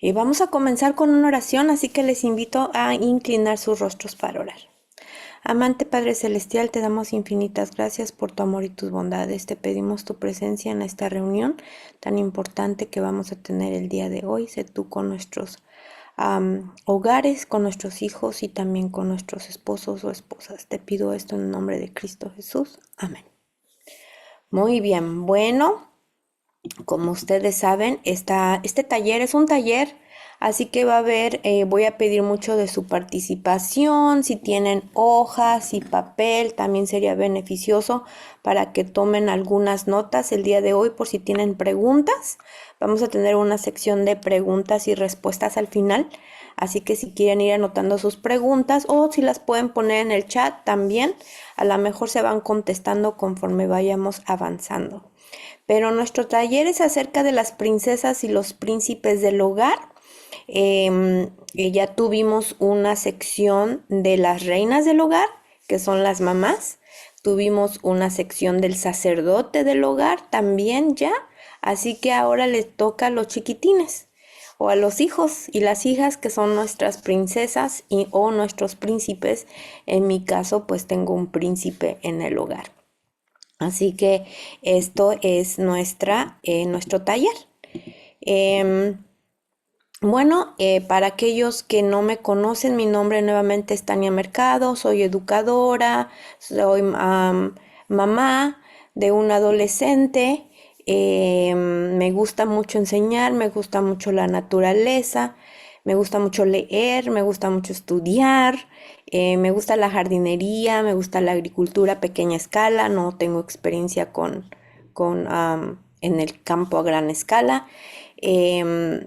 Vamos a comenzar con una oración, así que les invito a inclinar sus rostros para orar. Amante Padre Celestial, te damos infinitas gracias por tu amor y tus bondades. Te pedimos tu presencia en esta reunión tan importante que vamos a tener el día de hoy. Sé tú con nuestros hogares, con nuestros hijos y también con nuestros esposos o esposas. Te pido esto en el nombre de Cristo Jesús. Amén. Muy bien, bueno. Como ustedes saben, este taller es un taller, así que va a haber, voy a pedir mucho de su participación. Si tienen hojas y papel, también sería beneficioso para que tomen algunas notas el día de hoy por si tienen preguntas. Vamos a tener una sección de preguntas y respuestas al final, así que si quieren ir anotando sus preguntas o si las pueden poner en el chat también, a lo mejor se van contestando conforme vayamos avanzando. Pero nuestro taller es acerca de las princesas y los príncipes del hogar. Ya tuvimos una sección de las reinas del hogar, que son las mamás. Tuvimos una sección del sacerdote del hogar también ya. Así que ahora les toca a los chiquitines o a los hijos y las hijas que son nuestras princesas o nuestros príncipes. En mi caso, pues tengo un príncipe en el hogar. Así que esto es nuestro taller. Em, bueno, para aquellos que no me conocen, mi nombre nuevamente es Tania Mercado, soy educadora, soy mamá de un adolescente. Me gusta mucho enseñar, me gusta mucho la naturaleza, me gusta mucho leer, me gusta mucho estudiar, me gusta la jardinería, me gusta la agricultura a pequeña escala. No tengo experiencia en el campo a gran escala. Em,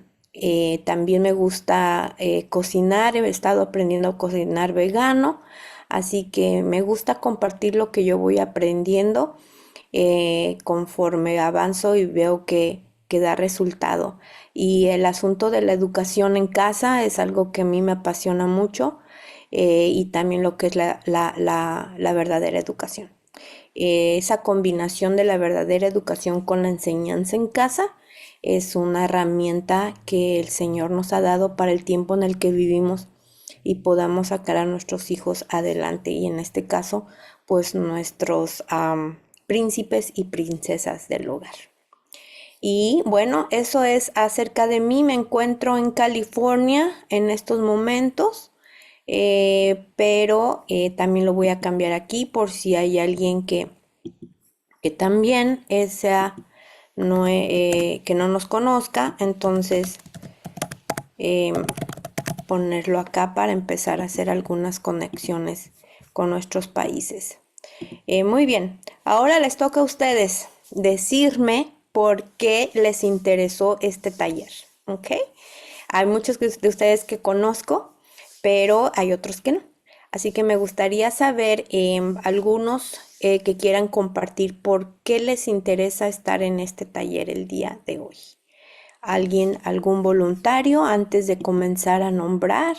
También me gusta cocinar, he estado aprendiendo a cocinar vegano, así que me gusta compartir lo que yo voy aprendiendo conforme avanzo y veo que da resultado. Y el asunto de la educación en casa es algo que a mí me apasiona mucho, y también lo que es la verdadera educación. Esa combinación de la verdadera educación con la enseñanza en casa es una herramienta que el Señor nos ha dado para el tiempo en el que vivimos y podamos sacar a nuestros hijos adelante, y en este caso pues nuestros príncipes y princesas del hogar. Y bueno, eso es acerca de mí. Me encuentro en California en estos momentos, pero también lo voy a cambiar aquí por si hay alguien que también no, que no nos conozca. Entonces eh, ponerlo acá para empezar a hacer algunas conexiones con nuestros países. Muy bien, ahora les toca a ustedes decirme por qué les interesó este taller, ¿ok? Hay muchos de ustedes que conozco, pero hay otros que no. Así que me gustaría saber algunos que quieran compartir por qué les interesa estar en este taller el día de hoy. ¿Alguien, algún voluntario antes de comenzar a nombrar?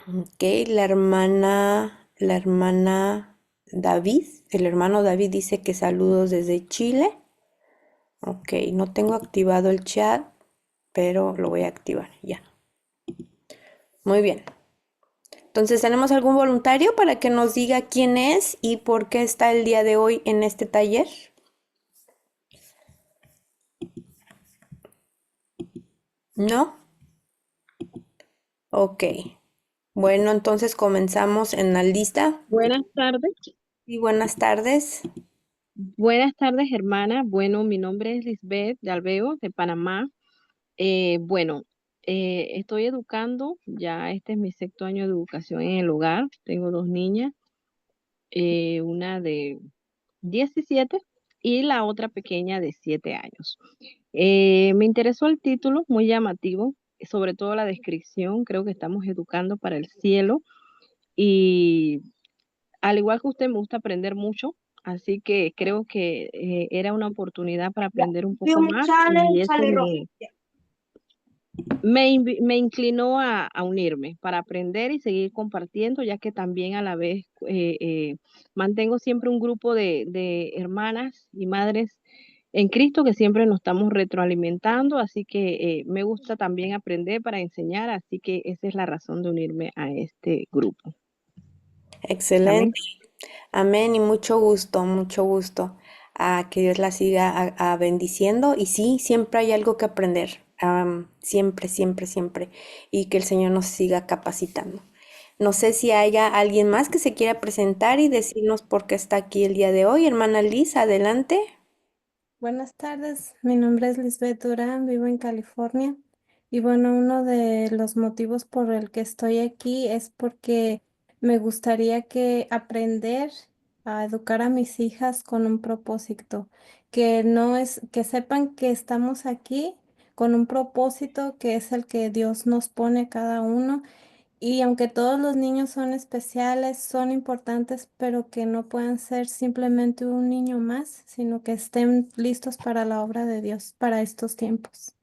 Ok, la hermana David, el hermano David dice que saludos desde Chile. Ok, no tengo activado el chat, pero lo voy a activar ya. Muy bien. Entonces, ¿tenemos algún voluntario para que nos diga quién es y por qué está el día de hoy en este taller? ¿No? Ok. Bueno, entonces comenzamos en la lista. Buenas tardes. Y buenas tardes. Buenas tardes, hermana. Bueno, mi nombre es Lisbeth de Alveo, de Panamá. Bueno, estoy educando, ya este es mi sexto año de educación en el hogar. Tengo dos niñas, una de 17 y la otra pequeña de 7 años. Me interesó el título, muy llamativo, sobre todo la descripción. Creo que estamos educando para el cielo y al igual que usted, me gusta aprender mucho, así que creo que era una oportunidad para aprender un poco más y eso me inclinó a unirme para aprender y seguir compartiendo, ya que también a la vez mantengo siempre un grupo de hermanas y madres en Cristo, que siempre nos estamos retroalimentando, así que me gusta también aprender para enseñar, así que esa es la razón de unirme a este grupo. Amén. Excelente. Amén y mucho gusto, mucho gusto. Que Dios la siga bendiciendo. Y sí, siempre hay algo que aprender. Siempre, siempre, siempre. Y que el Señor nos siga capacitando. No sé si haya alguien más que se quiera presentar y decirnos por qué está aquí el día de hoy. Hermana Liz, adelante. Buenas tardes, mi nombre es Lisbeth Durán, vivo en California y bueno, uno de los motivos por el que estoy aquí es porque me gustaría que aprender a educar a mis hijas con un propósito, que no es, que sepan que estamos aquí con un propósito que es el que Dios nos pone a cada uno y aunque todos los niños son especiales, son importantes, pero que no puedan ser simplemente un niño más, sino que estén listos para la obra de Dios para estos tiempos.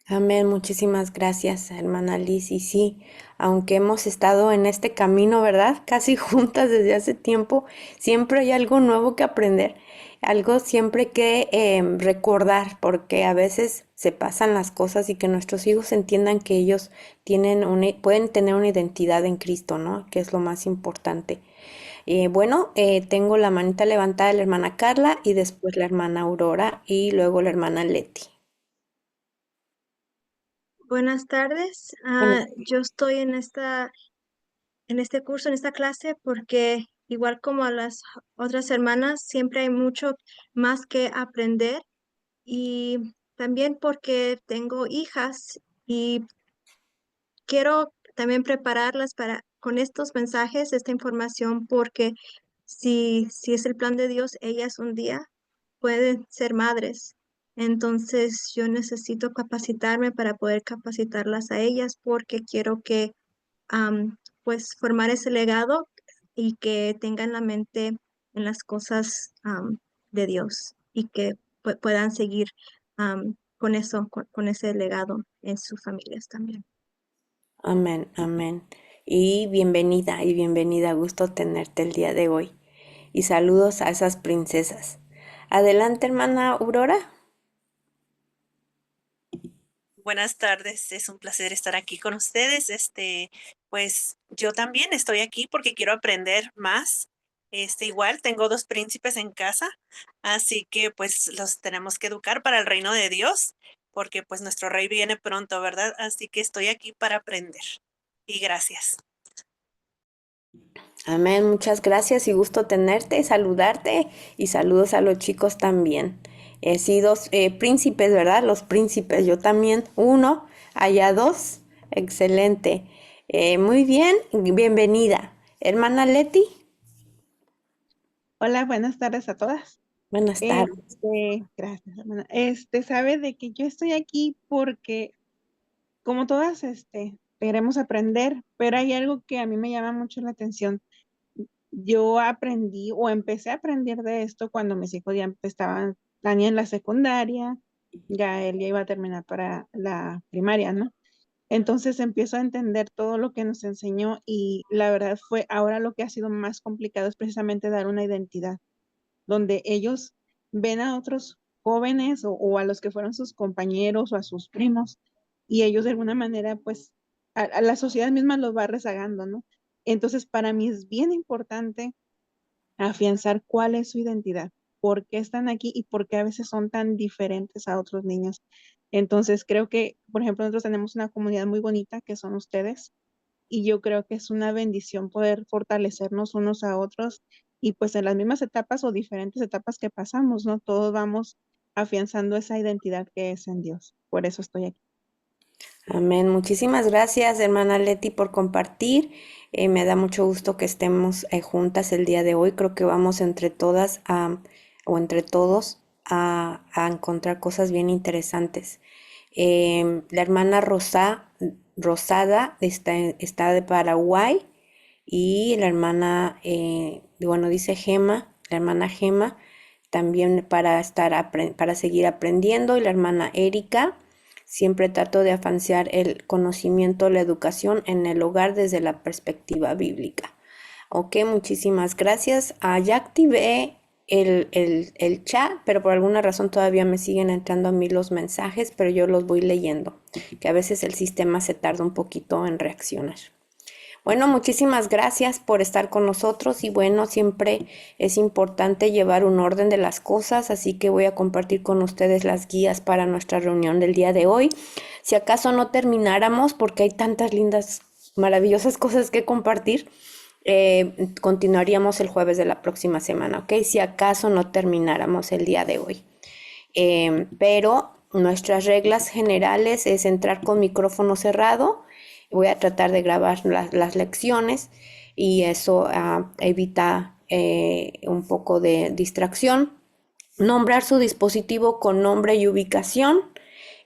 Amén, muchísimas gracias, hermana Liz. Y sí, aunque hemos estado en este camino, ¿verdad? Casi juntas desde hace tiempo, siempre hay algo nuevo que aprender, algo siempre que recordar, porque a veces se pasan las cosas y que nuestros hijos entiendan que ellos pueden tener una identidad en Cristo, ¿no? Que es lo más importante. Bueno, tengo la manita levantada de la hermana Carla y después la hermana Aurora y luego la hermana Leti. Buenas tardes. Bueno, Yo estoy en este curso, en esta clase, porque igual como a las otras hermanas, siempre hay mucho más que aprender y también porque tengo hijas y quiero también prepararlas para con estos mensajes, esta información, porque si es el plan de Dios, ellas un día pueden ser madres. Entonces yo necesito capacitarme para poder capacitarlas a ellas porque quiero que pues formar ese legado y que tengan la mente en las cosas de Dios y que puedan seguir con eso, con ese legado en sus familias también. amén, amén. Y bienvenida, gusto tenerte el día de hoy. Y saludos a esas princesas. Adelante, hermana Aurora. Buenas tardes, es un placer estar aquí con ustedes. Pues yo también estoy aquí porque quiero aprender más. Igual tengo dos príncipes en casa, así que pues los tenemos que educar para el reino de Dios, porque pues nuestro rey viene pronto, ¿verdad? Así que estoy aquí para aprender. Y gracias. Amén, muchas gracias y gusto tenerte, saludarte y saludos a los chicos también. Sí, dos príncipes, ¿verdad? Los príncipes, yo también, uno, allá dos, excelente. Muy bien, bienvenida. Hermana Leti, Hola, buenas tardes a todas. buenas tardes. Gracias, hermana. Sabe de que yo estoy aquí porque, como todas, queremos aprender, pero hay algo que a mí me llama mucho la atención. Yo aprendí o empecé a aprender de esto cuando mis hijos ya estaban, Tania en la secundaria, ya él ya iba a terminar para la primaria, ¿no? Entonces empiezo a entender todo lo que nos enseñó y la verdad fue ahora lo que ha sido más complicado es precisamente dar una identidad donde ellos ven a otros jóvenes o a los que fueron sus compañeros o a sus primos y ellos de alguna manera pues a la sociedad misma los va rezagando, ¿no? Entonces para mí es bien importante afianzar cuál es su identidad, por qué están aquí y por qué a veces son tan diferentes a otros niños. Entonces creo que, por ejemplo, nosotros tenemos una comunidad muy bonita que son ustedes y yo creo que es una bendición poder fortalecernos unos a otros y pues en las mismas etapas o diferentes etapas que pasamos, ¿no? Todos vamos afianzando esa identidad que es en Dios. Por eso estoy aquí. Amén. Muchísimas gracias, hermana Leti, por compartir. Me da mucho gusto que estemos juntas el día de hoy. Creo que vamos entre todas o entre todos a encontrar cosas bien interesantes. La hermana Rosada está de Paraguay y la hermana, bueno, dice Gema, la hermana Gema, también para seguir aprendiendo y la hermana Erika. Siempre trato de afianzar el conocimiento, la educación en el hogar desde la perspectiva bíblica. Ok, muchísimas gracias. Ya activé el chat, pero por alguna razón todavía me siguen entrando a mí los mensajes, pero yo los voy leyendo, que a veces el sistema se tarda un poquito en reaccionar. Bueno, muchísimas gracias por estar con nosotros y bueno, siempre es importante llevar un orden de las cosas, así que voy a compartir con ustedes las guías para nuestra reunión del día de hoy. Si acaso no termináramos, porque hay tantas lindas, maravillosas cosas que compartir, continuaríamos el jueves de la próxima semana, ¿ok? Si acaso no termináramos el día de hoy. Pero nuestras reglas generales es entrar con micrófono cerrado. Voy a tratar de grabar las lecciones y eso evita un poco de distracción. Nombrar su dispositivo con nombre y ubicación.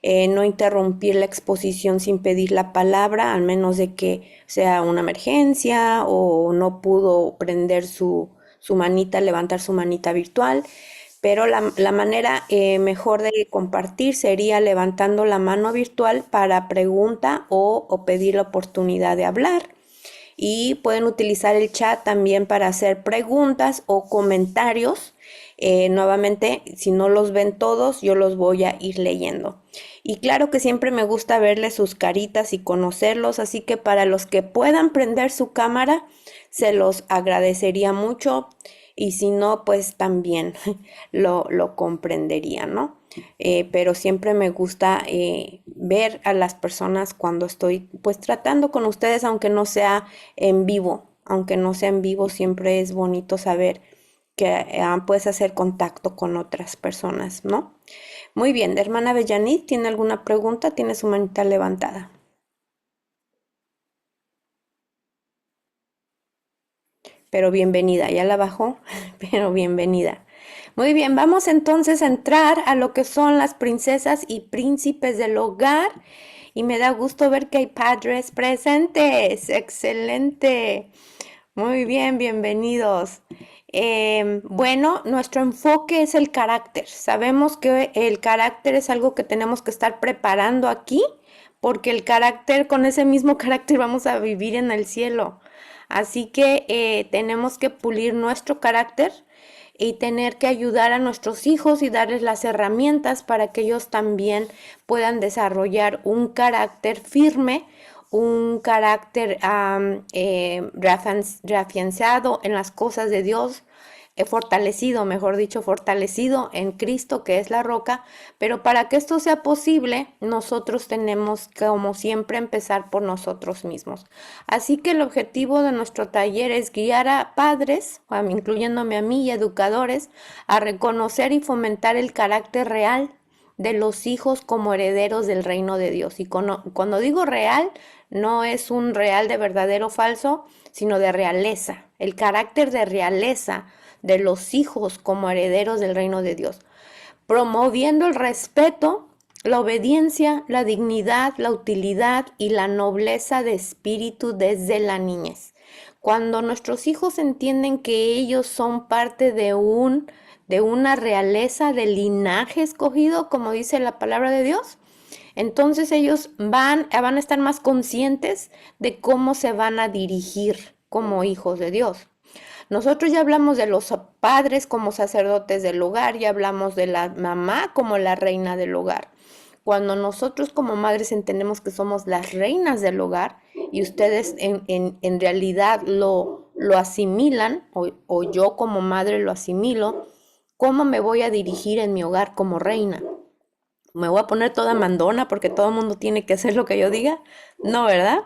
No interrumpir la exposición sin pedir la palabra, al menos de que sea una emergencia o no pudo prender su manita, levantar su manita virtual. Pero la manera mejor de compartir sería levantando la mano virtual para pregunta o pedir la oportunidad de hablar. Y pueden utilizar el chat también para hacer preguntas o comentarios. Nuevamente, si no los ven todos, yo los voy a ir leyendo. Y claro que siempre me gusta verles sus caritas y conocerlos, así que para los que puedan prender su cámara, se los agradecería mucho. Y si no, pues también lo comprendería, ¿no? Pero siempre me gusta ver a las personas cuando estoy pues tratando con ustedes, aunque no sea en vivo. Aunque no sea en vivo, siempre es bonito saber que puedes hacer contacto con otras personas, ¿no? Muy bien, hermana Bellanit, ¿tiene alguna pregunta? Tiene su manita levantada. Pero bienvenida, ya la bajó, pero bienvenida. Muy bien, vamos entonces a entrar a lo que son las princesas y príncipes del hogar. Y me da gusto ver que hay padres presentes. Excelente. Muy bien, bienvenidos. Bueno, nuestro enfoque es el carácter. Sabemos que el carácter es algo que tenemos que estar preparando aquí, porque el carácter, con ese mismo carácter vamos a vivir en el cielo. Así que tenemos que pulir nuestro carácter y tener que ayudar a nuestros hijos y darles las herramientas para que ellos también puedan desarrollar un carácter firme, un carácter reafianzado en las cosas de Dios, fortalecido, mejor dicho, fortalecido en Cristo, que es la roca. Pero para que esto sea posible, nosotros tenemos, como siempre, empezar por nosotros mismos. Así que el objetivo de nuestro taller es guiar a padres, incluyéndome a mí y educadores, a reconocer y fomentar el carácter real de los hijos como herederos del reino de Dios. Y cuando digo real, no es un real de verdadero o falso, sino de realeza, el carácter de realeza de los hijos como herederos del reino de Dios, promoviendo el respeto, la obediencia, la dignidad, la utilidad y la nobleza de espíritu desde la niñez. Cuando nuestros hijos entienden que ellos son parte de una realeza, de linaje escogido, como dice la palabra de Dios, entonces ellos van a estar más conscientes de cómo se van a dirigir como hijos de Dios. Nosotros ya hablamos de los padres como sacerdotes del hogar, ya hablamos de la mamá como la reina del hogar. Cuando nosotros como madres entendemos que somos las reinas del hogar y ustedes en realidad lo asimilan, o yo como madre lo asimilo, ¿cómo me voy a dirigir en mi hogar como reina? ¿Me voy a poner toda mandona porque todo el mundo tiene que hacer lo que yo diga? No, ¿verdad?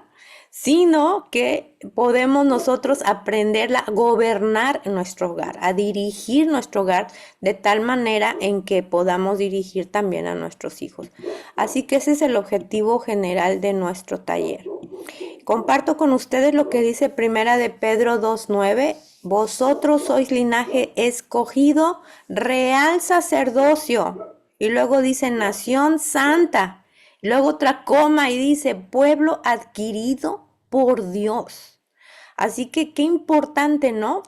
Sino que podemos nosotros aprender a gobernar nuestro hogar, a dirigir nuestro hogar de tal manera en que podamos dirigir también a nuestros hijos. Así que ese es el objetivo general de nuestro taller. Comparto con ustedes lo que dice Primera de Pedro 2:9. Vosotros sois linaje escogido, real sacerdocio. Y luego dice nación santa. Luego otra coma y dice pueblo adquirido por Dios. Así que qué importante, ¿no?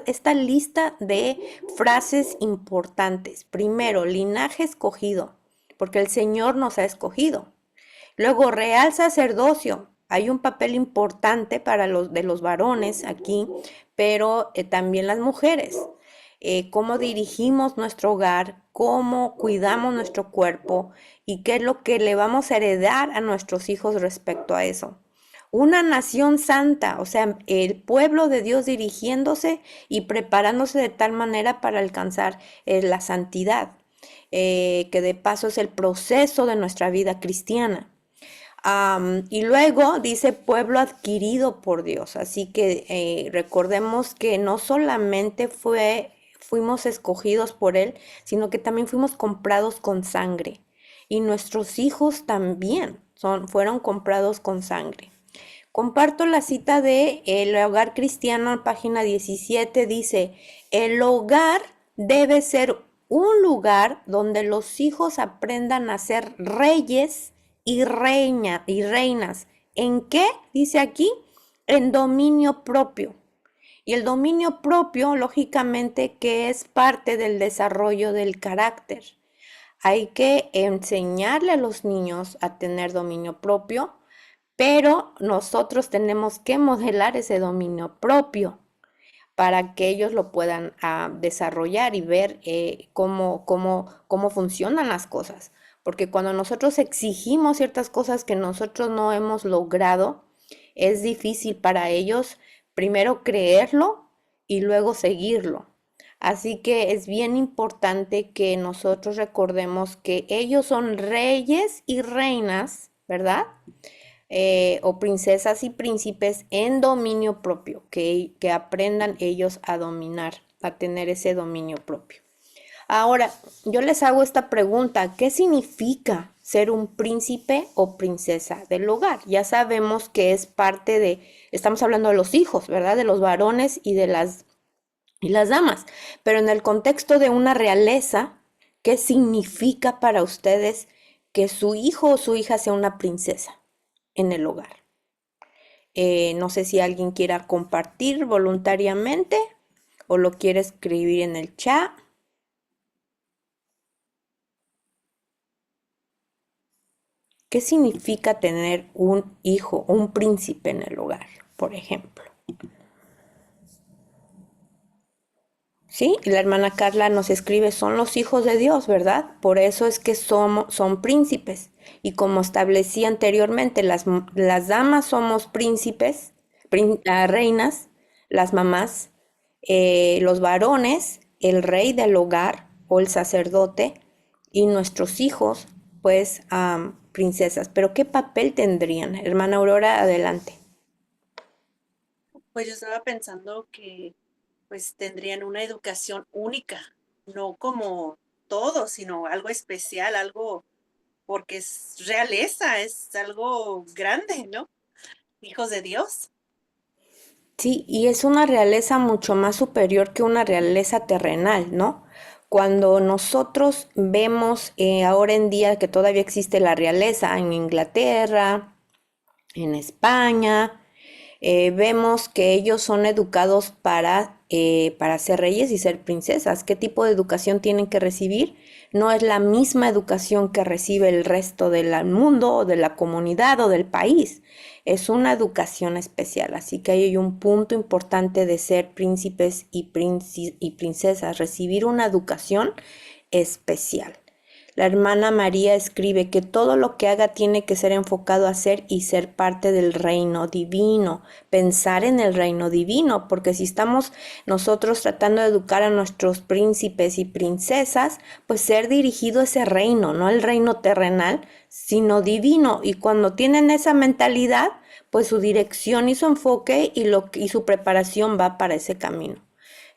Esta lista de frases importantes. Primero, linaje escogido, porque el Señor nos ha escogido. Luego, real sacerdocio. Hay un papel importante para los varones aquí, pero también las mujeres. cómo dirigimos nuestro hogar, cómo cuidamos nuestro cuerpo y qué es lo que le vamos a heredar a nuestros hijos respecto a eso. Una nación santa, o sea, el pueblo de Dios dirigiéndose y preparándose de tal manera para alcanzar la santidad, que de paso es el proceso de nuestra vida cristiana. Y luego dice pueblo adquirido por Dios, así que recordemos que no solamente fuimos escogidos por Él, sino que también fuimos comprados con sangre. Y nuestros hijos también fueron comprados con sangre. Comparto la cita de El Hogar Cristiano, página 17, dice, el hogar debe ser un lugar donde los hijos aprendan a ser reyes y reinas. ¿En qué? Dice aquí, en dominio propio. Y el dominio propio, lógicamente, que es parte del desarrollo del carácter. Hay que enseñarle a los niños a tener dominio propio, pero nosotros tenemos que modelar ese dominio propio para que ellos lo puedan desarrollar y ver cómo funcionan las cosas. Porque cuando nosotros exigimos ciertas cosas que nosotros no hemos logrado, es difícil para ellos primero creerlo y luego seguirlo. Así que es bien importante que nosotros recordemos que ellos son reyes y reinas, ¿verdad? O princesas y príncipes en dominio propio, que aprendan ellos a dominar, a tener ese dominio propio. Ahora, yo les hago esta pregunta, ¿qué significa ser un príncipe o princesa del hogar? Ya sabemos que es parte estamos hablando de los hijos, ¿verdad? De los varones y de las damas, pero en el contexto de una realeza, ¿qué significa para ustedes que su hijo o su hija sea una princesa en el hogar? No sé si alguien quiera compartir voluntariamente o lo quiere escribir en el chat. ¿Qué significa tener un hijo, un príncipe en el hogar, por ejemplo? Sí, y la hermana Carla nos escribe, son los hijos de Dios, ¿verdad? Por eso es que son príncipes. Y como establecí anteriormente, las damas somos príncipes, reinas, las mamás, los varones, el rey del hogar o el sacerdote, y nuestros hijos, pues, princesas. Pero ¿qué papel tendrían? Hermana Aurora, adelante. Pues yo estaba pensando que pues tendrían una educación única, no como todos, sino algo especial, algo porque es realeza, es algo grande, ¿no? Hijos de Dios. Sí, y es una realeza mucho más superior que una realeza terrenal, ¿no? Cuando nosotros vemos ahora en día que todavía existe la realeza en Inglaterra, en España, vemos que ellos son educados para ser reyes y ser princesas. ¿Qué tipo de educación tienen que recibir? No es la misma educación que recibe el resto del mundo o de la comunidad o del país. Es una educación especial, así que hay un punto importante de ser príncipes y princesas, recibir una educación especial. La hermana María escribe que todo lo que haga tiene que ser enfocado a ser y ser parte del reino divino, pensar en el reino divino, porque si estamos nosotros tratando de educar a nuestros príncipes y princesas, pues ser dirigido a ese reino, no el reino terrenal, sino divino. Y cuando tienen esa mentalidad, pues su dirección y su enfoque y su preparación va para ese camino.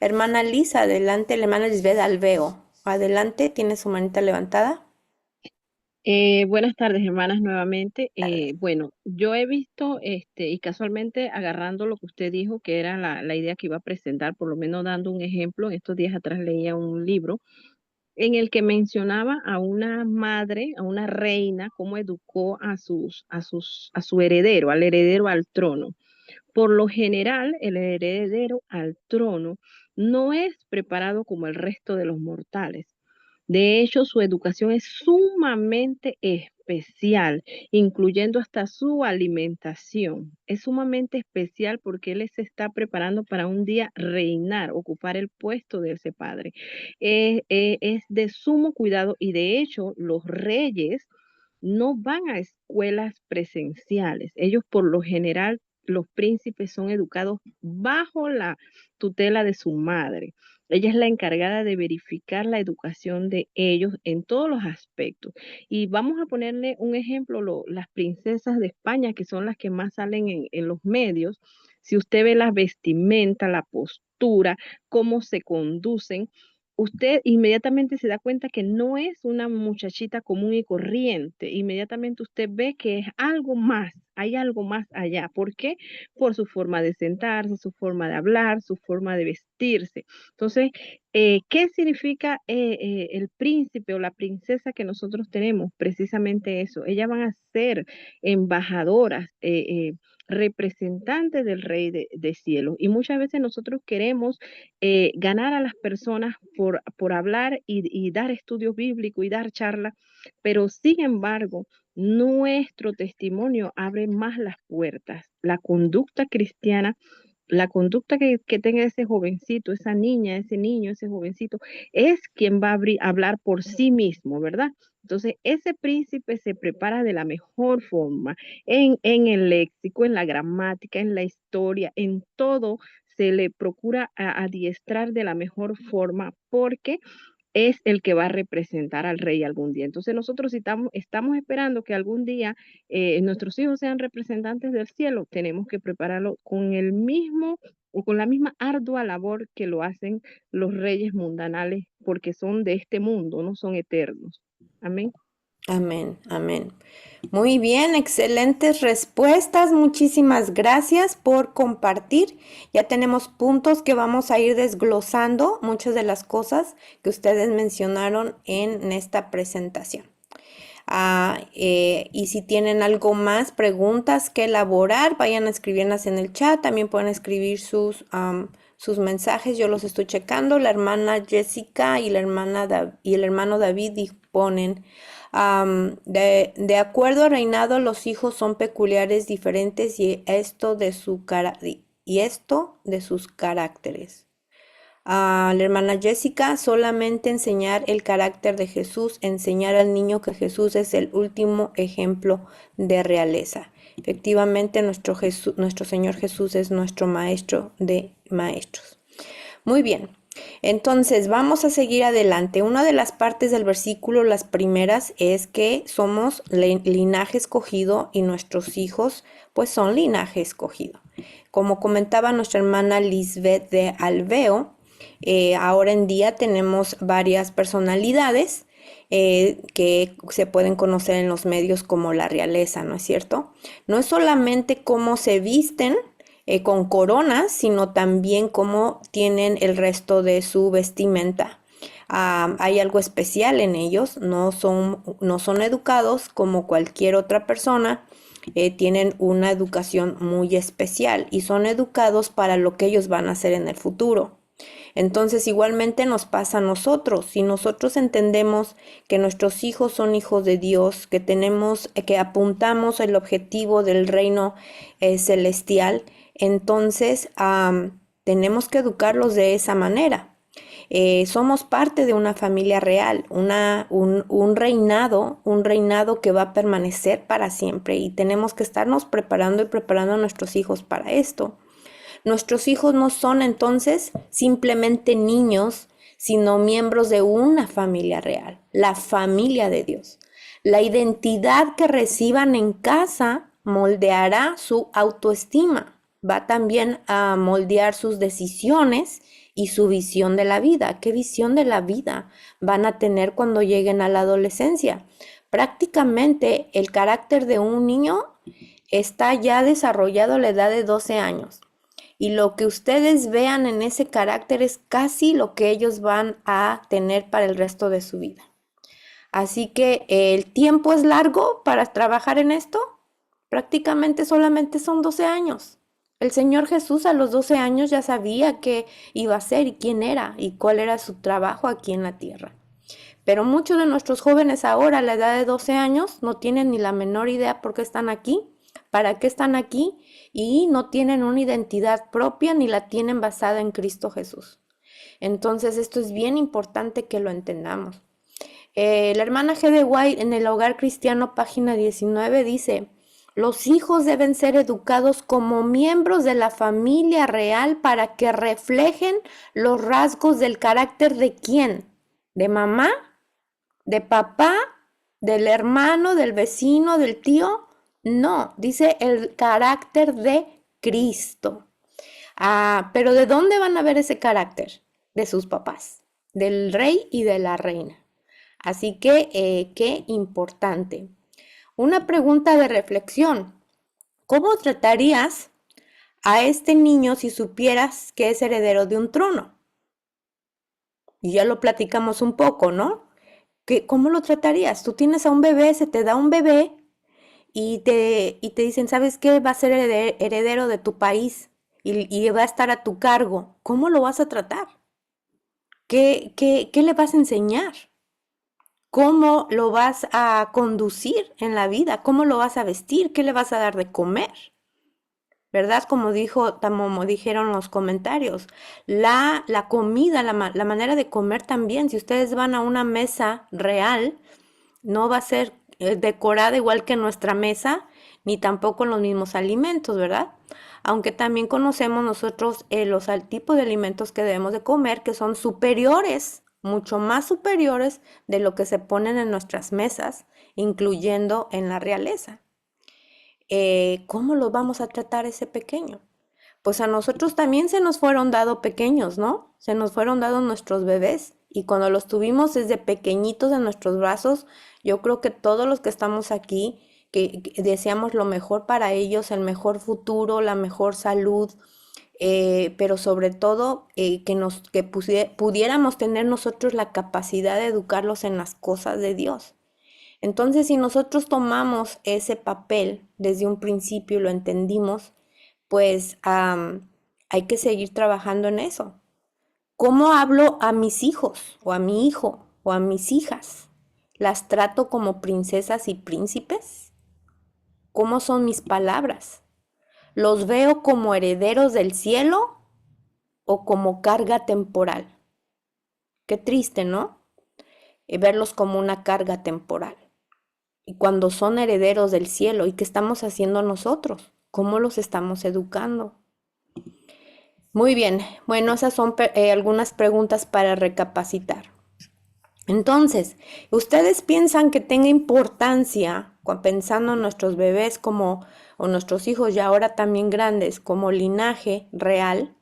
Hermana Lisa, adelante, hermana Lisbeth Alveo. Adelante, tiene su manita levantada. Buenas tardes, hermanas, nuevamente. Bueno, yo he visto, y casualmente agarrando lo que usted dijo, que era la idea que iba a presentar, por lo menos dando un ejemplo, en estos días atrás leía un libro en el que mencionaba a una madre, a una reina, cómo educó a su heredero, al heredero al trono. Por lo general, el heredero al trono no es preparado como el resto de los mortales. De hecho, su educación es sumamente especial, incluyendo hasta su alimentación. Es sumamente especial porque él se está preparando para un día reinar, ocupar el puesto de ese padre. Es de sumo cuidado y de hecho los reyes no van a escuelas presenciales. Ellos por lo general, los príncipes son educados bajo la tutela de su madre. Ella es la encargada de verificar la educación de ellos en todos los aspectos. Y vamos a ponerle un ejemplo, las princesas de España, que son las que más salen en los medios. Si usted ve la vestimenta, la postura, cómo se conducen, usted inmediatamente se da cuenta que no es una muchachita común y corriente. Inmediatamente usted ve que es algo más, hay algo más allá. ¿Por qué? Por su forma de sentarse, su forma de hablar, su forma de vestirse. Entonces, ¿qué significa el príncipe o la princesa que nosotros tenemos? Precisamente eso. Ellas van a ser embajadoras, representantes del Rey de cielo. Y muchas veces nosotros queremos ganar a las personas por hablar y dar estudios bíblicos y dar charlas, pero sin embargo, nuestro testimonio abre más las puertas. La conducta cristiana, la conducta que tenga ese jovencito, esa niña, ese niño, ese jovencito, es quien va a hablar por sí mismo, ¿verdad? Entonces, ese príncipe se prepara de la mejor forma en el léxico, en la gramática, en la historia, en todo se le procura adiestrar de la mejor forma porque es el que va a representar al rey algún día. Entonces nosotros si estamos esperando que algún día nuestros hijos sean representantes del cielo, tenemos que prepararlo con el mismo o con la misma ardua labor que lo hacen los reyes mundanales, porque son de este mundo, no son eternos. Amén. Amén, amén. Muy bien, excelentes respuestas. Muchísimas gracias por compartir. Ya tenemos puntos que vamos a ir desglosando muchas de las cosas que ustedes mencionaron en esta presentación. Y si tienen algo más, preguntas que elaborar, vayan a escribirlas en el chat. También pueden escribir sus mensajes. Yo los estoy checando. La hermana Jessica y el hermano David ponen... de acuerdo al reinado, los hijos son peculiares, diferentes y esto de sus caracteres. La hermana Jessica, solamente enseñar el carácter de Jesús, enseñar al niño que Jesús es el último ejemplo de realeza. Efectivamente, nuestro Señor Jesús es nuestro maestro de maestros. Muy bien. Entonces, vamos a seguir adelante. Una de las partes del versículo, las primeras, es que somos linaje escogido y nuestros hijos, pues son linaje escogido. Como comentaba nuestra hermana Lisbeth de Alveo, ahora en día tenemos varias personalidades que se pueden conocer en los medios como la realeza, ¿no es cierto? No es solamente cómo se visten, con coronas, sino también cómo tienen el resto de su vestimenta. Hay algo especial en ellos, no son educados como cualquier otra persona, tienen una educación muy especial y son educados para lo que ellos van a hacer en el futuro. Entonces igualmente nos pasa a nosotros. Si nosotros entendemos que nuestros hijos son hijos de Dios, que apuntamos el objetivo del reino celestial, entonces tenemos que educarlos de esa manera. Somos parte de una familia real, un reinado que va a permanecer para siempre y tenemos que estarnos preparando y preparando a nuestros hijos para esto. Nuestros hijos no son entonces simplemente niños, sino miembros de una familia real, la familia de Dios. La identidad que reciban en casa moldeará su autoestima, va también a moldear sus decisiones y su visión de la vida. ¿Qué visión de la vida van a tener cuando lleguen a la adolescencia? Prácticamente el carácter de un niño está ya desarrollado a la edad de 12 años. Y lo que ustedes vean en ese carácter es casi lo que ellos van a tener para el resto de su vida. Así que el tiempo es largo para trabajar en esto. Prácticamente solamente son 12 años. El Señor Jesús a los 12 años ya sabía qué iba a hacer y quién era y cuál era su trabajo aquí en la tierra. Pero muchos de nuestros jóvenes ahora, a la edad de 12 años, no tienen ni la menor idea por qué están aquí, para qué están aquí, y no tienen una identidad propia ni la tienen basada en Cristo Jesús. Entonces, esto es bien importante que lo entendamos. La hermana G. de White en El Hogar Cristiano, página 19, dice: los hijos deben ser educados como miembros de la familia real para que reflejen los rasgos del carácter de ¿quién? ¿De mamá? ¿De papá? ¿Del hermano? ¿Del vecino? ¿Del tío? No, dice el carácter de Cristo. Pero ¿de dónde van a ver ese carácter? De sus papás, del rey y de la reina. Así que, qué importante. Una pregunta de reflexión. ¿Cómo tratarías a este niño si supieras que es heredero de un trono? Y ya lo platicamos un poco, ¿no? ¿Cómo lo tratarías? Tú tienes a un bebé, se te da un bebé y te dicen, ¿sabes qué? Va a ser heredero de tu país y va a estar a tu cargo. ¿Cómo lo vas a tratar? ¿Qué le vas a enseñar? ¿Cómo lo vas a conducir en la vida? ¿Cómo lo vas a vestir? ¿Qué le vas a dar de comer? ¿Verdad? Como dijeron los comentarios, la comida, la manera de comer también. Si ustedes van a una mesa real, no va a ser decorada igual que nuestra mesa, ni tampoco los mismos alimentos, ¿verdad? Aunque también conocemos nosotros los tipos de alimentos que debemos de comer, que son superiores, mucho más superiores de lo que se ponen en nuestras mesas, incluyendo en la realeza. ¿Cómo lo vamos a tratar ese pequeño? Pues a nosotros también se nos fueron dados pequeños, ¿no? Se nos fueron dados nuestros bebés y cuando los tuvimos desde pequeñitos en nuestros brazos, yo creo que todos los que estamos aquí, que deseamos lo mejor para ellos, el mejor futuro, la mejor salud, pero sobre todo que pudiéramos tener nosotros la capacidad de educarlos en las cosas de Dios. Entonces, si nosotros tomamos ese papel desde un principio y lo entendimos, pues hay que seguir trabajando en eso. ¿Cómo hablo a mis hijos o a mi hijo o a mis hijas? ¿Las trato como princesas y príncipes? ¿Cómo son mis palabras? ¿Los veo como herederos del cielo o como carga temporal? Qué triste, ¿no? Verlos como una carga temporal. Y cuando son herederos del cielo, ¿y qué estamos haciendo nosotros? ¿Cómo los estamos educando? Muy bien, bueno, esas son algunas preguntas para recapacitar. Entonces, ¿ustedes piensan que tenga importancia, pensando en nuestros bebés o nuestros hijos ya ahora también grandes, como linaje real,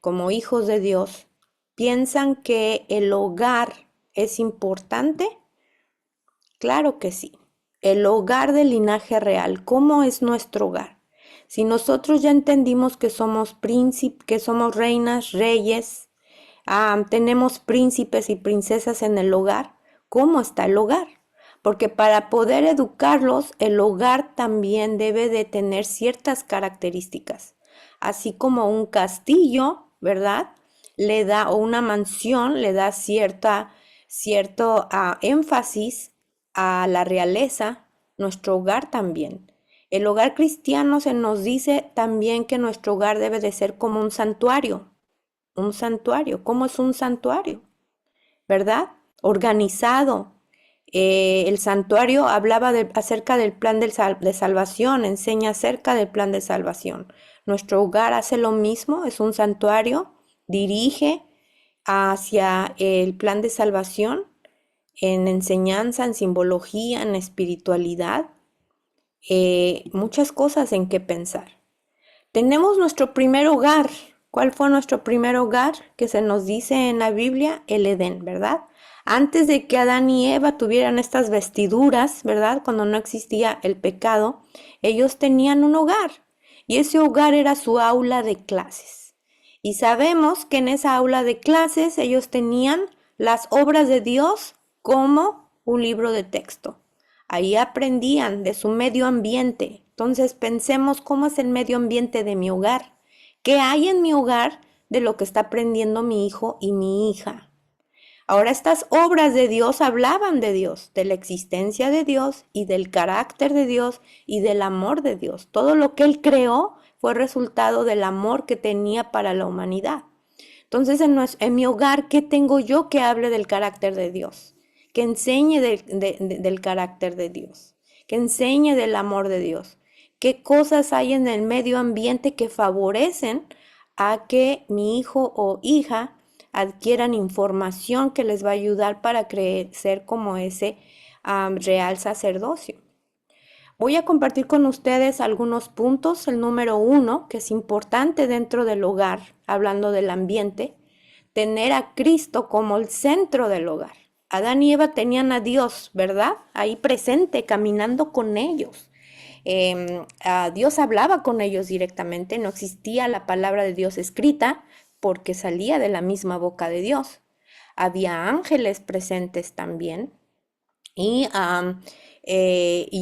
como hijos de Dios, piensan que el hogar es importante? Claro que sí. El hogar del linaje real, ¿cómo es nuestro hogar? Si nosotros ya entendimos que somos príncipes, que somos reinas, reyes, tenemos príncipes y princesas en el hogar, ¿cómo está el hogar? Porque para poder educarlos, el hogar también debe de tener ciertas características, así como un castillo, ¿verdad? O una mansión le da cierto énfasis a la realeza, nuestro hogar también. El hogar cristiano se nos dice también que nuestro hogar debe de ser como un santuario. Un santuario, ¿cómo es un santuario? ¿Verdad? Organizado. El santuario hablaba acerca del plan de salvación, enseña acerca del plan de salvación. Nuestro hogar hace lo mismo, es un santuario, dirige hacia el plan de salvación en enseñanza, en simbología, en espiritualidad, muchas cosas en qué pensar. Tenemos nuestro primer hogar. ¿Cuál fue nuestro primer hogar? Que se nos dice en la Biblia, el Edén, ¿verdad? Antes de que Adán y Eva tuvieran estas vestiduras, ¿verdad? Cuando no existía el pecado, ellos tenían un hogar y ese hogar era su aula de clases. Y sabemos que en esa aula de clases ellos tenían las obras de Dios como un libro de texto. Ahí aprendían de su medio ambiente. Entonces pensemos cómo es el medio ambiente de mi hogar. ¿Qué hay en mi hogar de lo que está aprendiendo mi hijo y mi hija? Ahora estas obras de Dios hablaban de Dios, de la existencia de Dios y del carácter de Dios y del amor de Dios. Todo lo que Él creó fue resultado del amor que tenía para la humanidad. Entonces, en mi hogar, ¿qué tengo yo que hable del carácter de Dios? Que enseñe del carácter de Dios, que enseñe del amor de Dios. ¿Qué cosas hay en el medio ambiente que favorecen a que mi hijo o hija adquieran información que les va a ayudar para crecer como ese real sacerdocio? Voy a compartir con ustedes algunos puntos. El número 1, que es importante dentro del hogar, hablando del ambiente, tener a Cristo como el centro del hogar. Adán y Eva tenían a Dios, ¿verdad? Ahí presente, caminando con ellos. Dios hablaba con ellos directamente, no existía la palabra de Dios escrita porque salía de la misma boca de Dios. Había ángeles presentes también y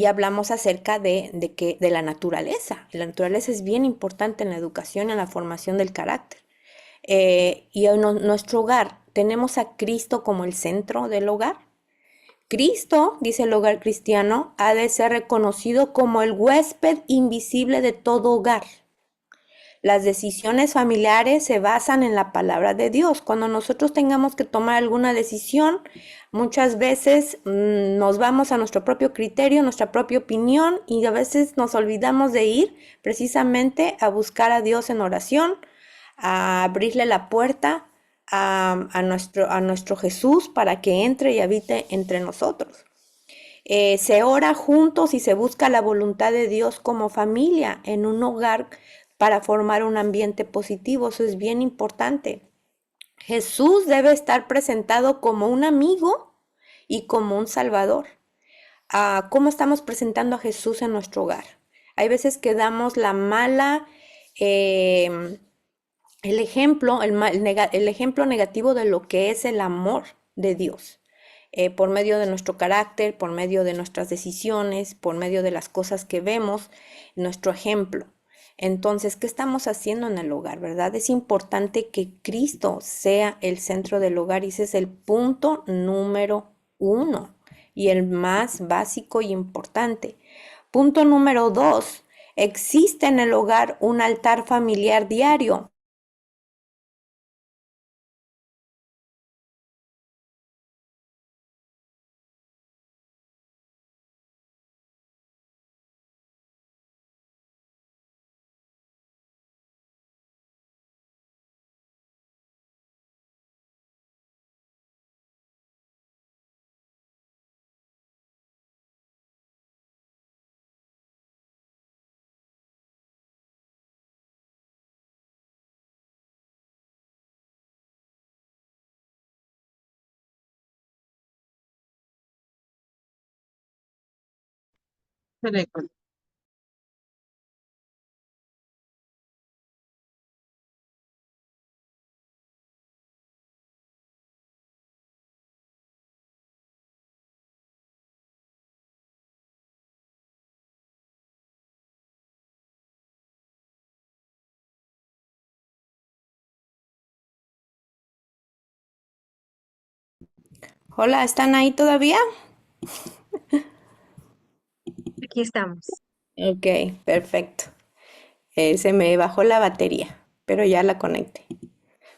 hablamos acerca de la naturaleza. La naturaleza es bien importante en la educación y en la formación del carácter. Y en nuestro hogar, ¿tenemos a Cristo como el centro del hogar? Cristo, dice el hogar cristiano, ha de ser reconocido como el huésped invisible de todo hogar. Las decisiones familiares se basan en la palabra de Dios. Cuando nosotros tengamos que tomar alguna decisión, muchas veces nos vamos a nuestro propio criterio, nuestra propia opinión, y a veces nos olvidamos de ir precisamente a buscar a Dios en oración, a abrirle la puerta a nuestro Jesús para que entre y habite entre nosotros. Se ora juntos y se busca la voluntad de Dios como familia en un hogar para formar un ambiente positivo. Eso es bien importante. Jesús debe estar presentado como un amigo y como un salvador. ¿Cómo estamos presentando a Jesús en nuestro hogar? Hay veces que damos la mala, el ejemplo negativo de lo que es el amor de Dios. Por medio de nuestro carácter, por medio de nuestras decisiones, por medio de las cosas que vemos, nuestro ejemplo. Entonces, ¿qué estamos haciendo en el hogar, verdad? Es importante que Cristo sea el centro del hogar y ese es el punto número 1 y el más básico y importante. Punto número 2, existe en el hogar un altar familiar diario. Teléfono. Hola, ¿están ahí todavía? Aquí estamos. Ok, perfecto. Se me bajó la batería, pero ya la conecté.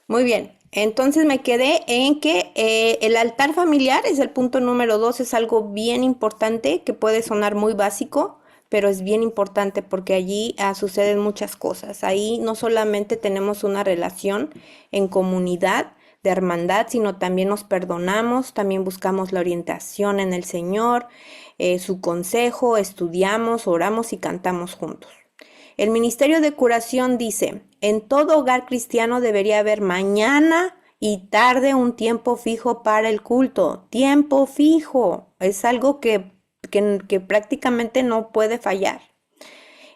Muy bien, entonces me quedé en que el altar familiar es el punto número 2, es algo bien importante que puede sonar muy básico, pero es bien importante porque allí suceden muchas cosas. Ahí no solamente tenemos una relación en comunidad, de hermandad, sino también nos perdonamos, también buscamos la orientación en el Señor, su consejo, estudiamos, oramos y cantamos juntos. El Ministerio de Curación dice, en todo hogar cristiano debería haber mañana y tarde un tiempo fijo para el culto. Tiempo fijo, es algo que prácticamente no puede fallar.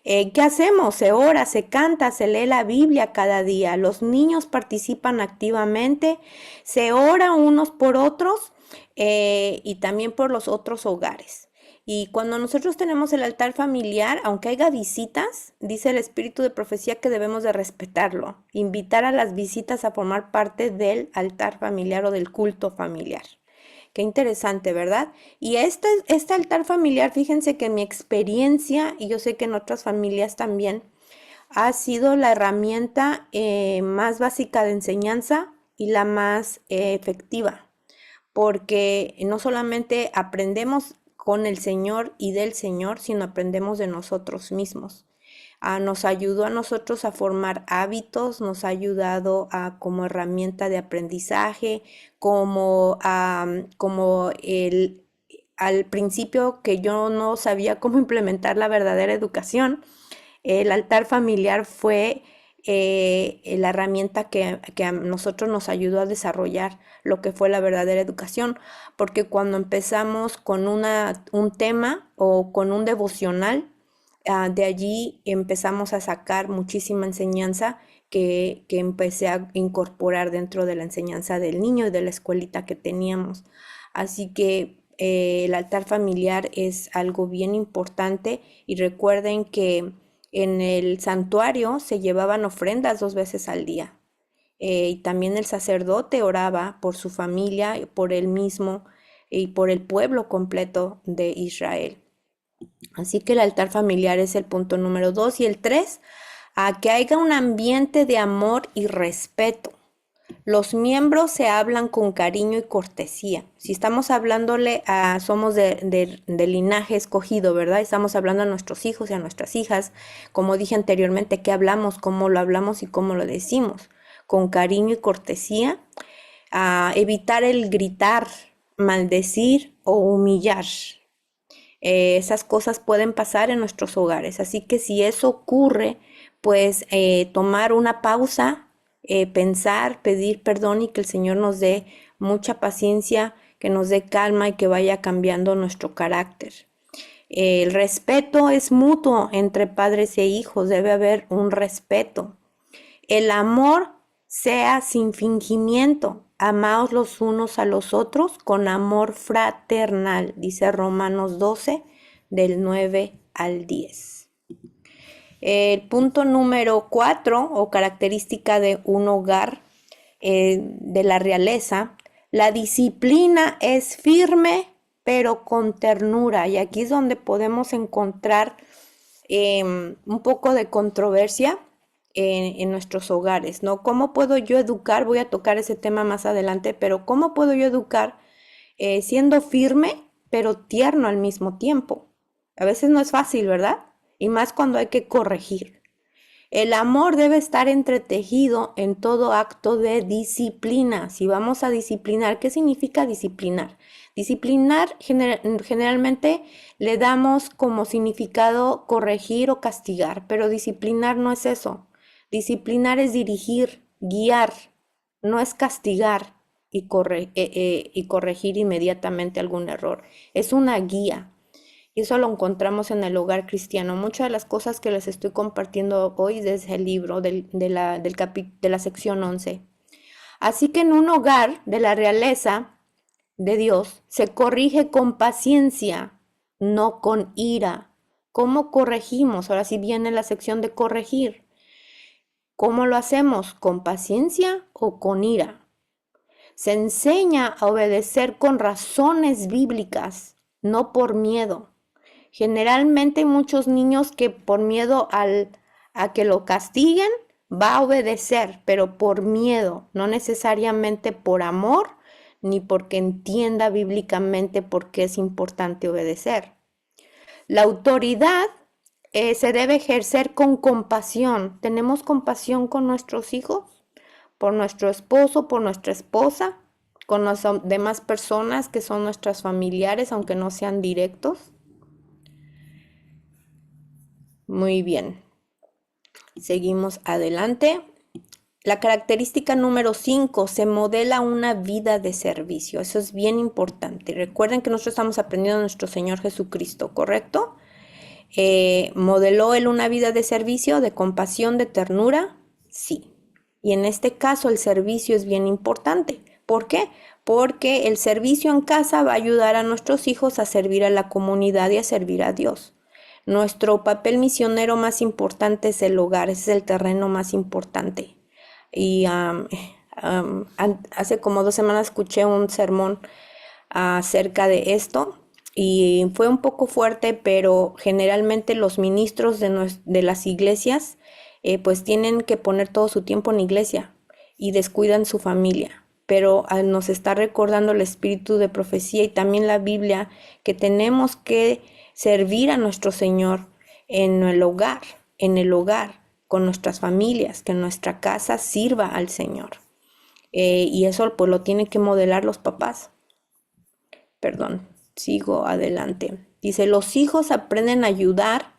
¿Qué hacemos? Se ora, se canta, se lee la Biblia cada día. Los niños participan activamente, se ora unos por otros y también por los otros hogares. Y cuando nosotros tenemos el altar familiar, aunque haya visitas, dice el espíritu de profecía que debemos de respetarlo, invitar a las visitas a formar parte del altar familiar o del culto familiar. Qué interesante, ¿verdad? Y este altar familiar, fíjense que en mi experiencia, y yo sé que en otras familias también, ha sido la herramienta más básica de enseñanza y la más efectiva, porque no solamente aprendemos con el Señor y del Señor, sino aprendemos de nosotros mismos. Nos ayudó a nosotros a formar hábitos, nos ha ayudado como herramienta de aprendizaje, al principio que yo no sabía cómo implementar la verdadera educación. El altar familiar fue la herramienta que a nosotros nos ayudó a desarrollar lo que fue la verdadera educación, porque cuando empezamos con un tema o con un devocional, de allí empezamos a sacar muchísima enseñanza que empecé a incorporar dentro de la enseñanza del niño y de la escuelita que teníamos. Así que el altar familiar es algo bien importante y recuerden que en el santuario se llevaban ofrendas 2 veces al día. Y también el sacerdote oraba por su familia, por él mismo y por el pueblo completo de Israel. Así que el altar familiar es el punto número 2. Y el 3, a que haya un ambiente de amor y respeto. Los miembros se hablan con cariño y cortesía. Si estamos hablándole somos de linaje escogido, ¿verdad? Estamos hablando a nuestros hijos y a nuestras hijas. Como dije anteriormente, ¿qué hablamos? ¿Cómo lo hablamos y cómo lo decimos? Con cariño y cortesía. Evitar el gritar, maldecir o humillar. Esas cosas pueden pasar en nuestros hogares. Así que si eso ocurre, pues tomar una pausa, pensar, pedir perdón y que el Señor nos dé mucha paciencia, que nos dé calma y que vaya cambiando nuestro carácter. El respeto es mutuo entre padres e hijos, debe haber un respeto. El amor sea sin fingimiento. Amaos los unos a los otros con amor fraternal, dice Romanos 12, del 9 al 10. El punto número 4, o característica de un hogar de la realeza, la disciplina es firme pero con ternura. Y aquí es donde podemos encontrar un poco de controversia en nuestros hogares, ¿no? ¿Cómo puedo yo educar? Voy a tocar ese tema más adelante, pero ¿cómo puedo yo educar siendo firme pero tierno al mismo tiempo? A veces no es fácil, ¿verdad? Y más cuando hay que corregir. El amor debe estar entretejido en todo acto de disciplina. Si vamos a disciplinar, ¿qué significa disciplinar? Disciplinar generalmente le damos como significado corregir o castigar, pero disciplinar no es eso. Disciplinar es dirigir, guiar, no es castigar y corregir inmediatamente algún error. Es una guía. Y eso lo encontramos en el hogar cristiano. Muchas de las cosas que les estoy compartiendo hoy desde el libro de la sección 11. Así que en un hogar de la realeza de Dios se corrige con paciencia, no con ira. ¿Cómo corregimos? Ahora sí viene la sección de corregir. ¿Cómo lo hacemos? ¿Con paciencia o con ira? Se enseña a obedecer con razones bíblicas, no por miedo. Generalmente hay muchos niños que por miedo a que lo castiguen va a obedecer, pero por miedo, no necesariamente por amor ni porque entienda bíblicamente por qué es importante obedecer. La autoridad se debe ejercer con compasión. ¿Tenemos compasión con nuestros hijos? ¿Por nuestro esposo, por nuestra esposa? ¿Con las demás personas que son nuestras familiares, aunque no sean directos? Muy bien. Seguimos adelante. La característica número 5, se modela una vida de servicio. Eso es bien importante. Recuerden que nosotros estamos aprendiendo de nuestro Señor Jesucristo, ¿correcto? ¿Modeló Él una vida de servicio, de compasión, de ternura? Sí. Y en este caso el servicio es bien importante. ¿Por qué? porque el servicio en casa va a ayudar a nuestros hijos a servir a la comunidad y a servir a Dios. Nuestro papel misionero más importante es el hogar, ese es el terreno más importante. Y hace como 2 semanas escuché un sermón acerca de esto y fue un poco fuerte, pero generalmente los ministros de las iglesias pues tienen que poner todo su tiempo en iglesia y descuidan su familia. Pero nos está recordando el espíritu de profecía y también la Biblia que tenemos que servir a nuestro Señor en el hogar, con nuestras familias, que nuestra casa sirva al Señor. Y eso pues lo tienen que modelar los papás. Perdón, sigo adelante. Dice, los hijos aprenden a ayudar,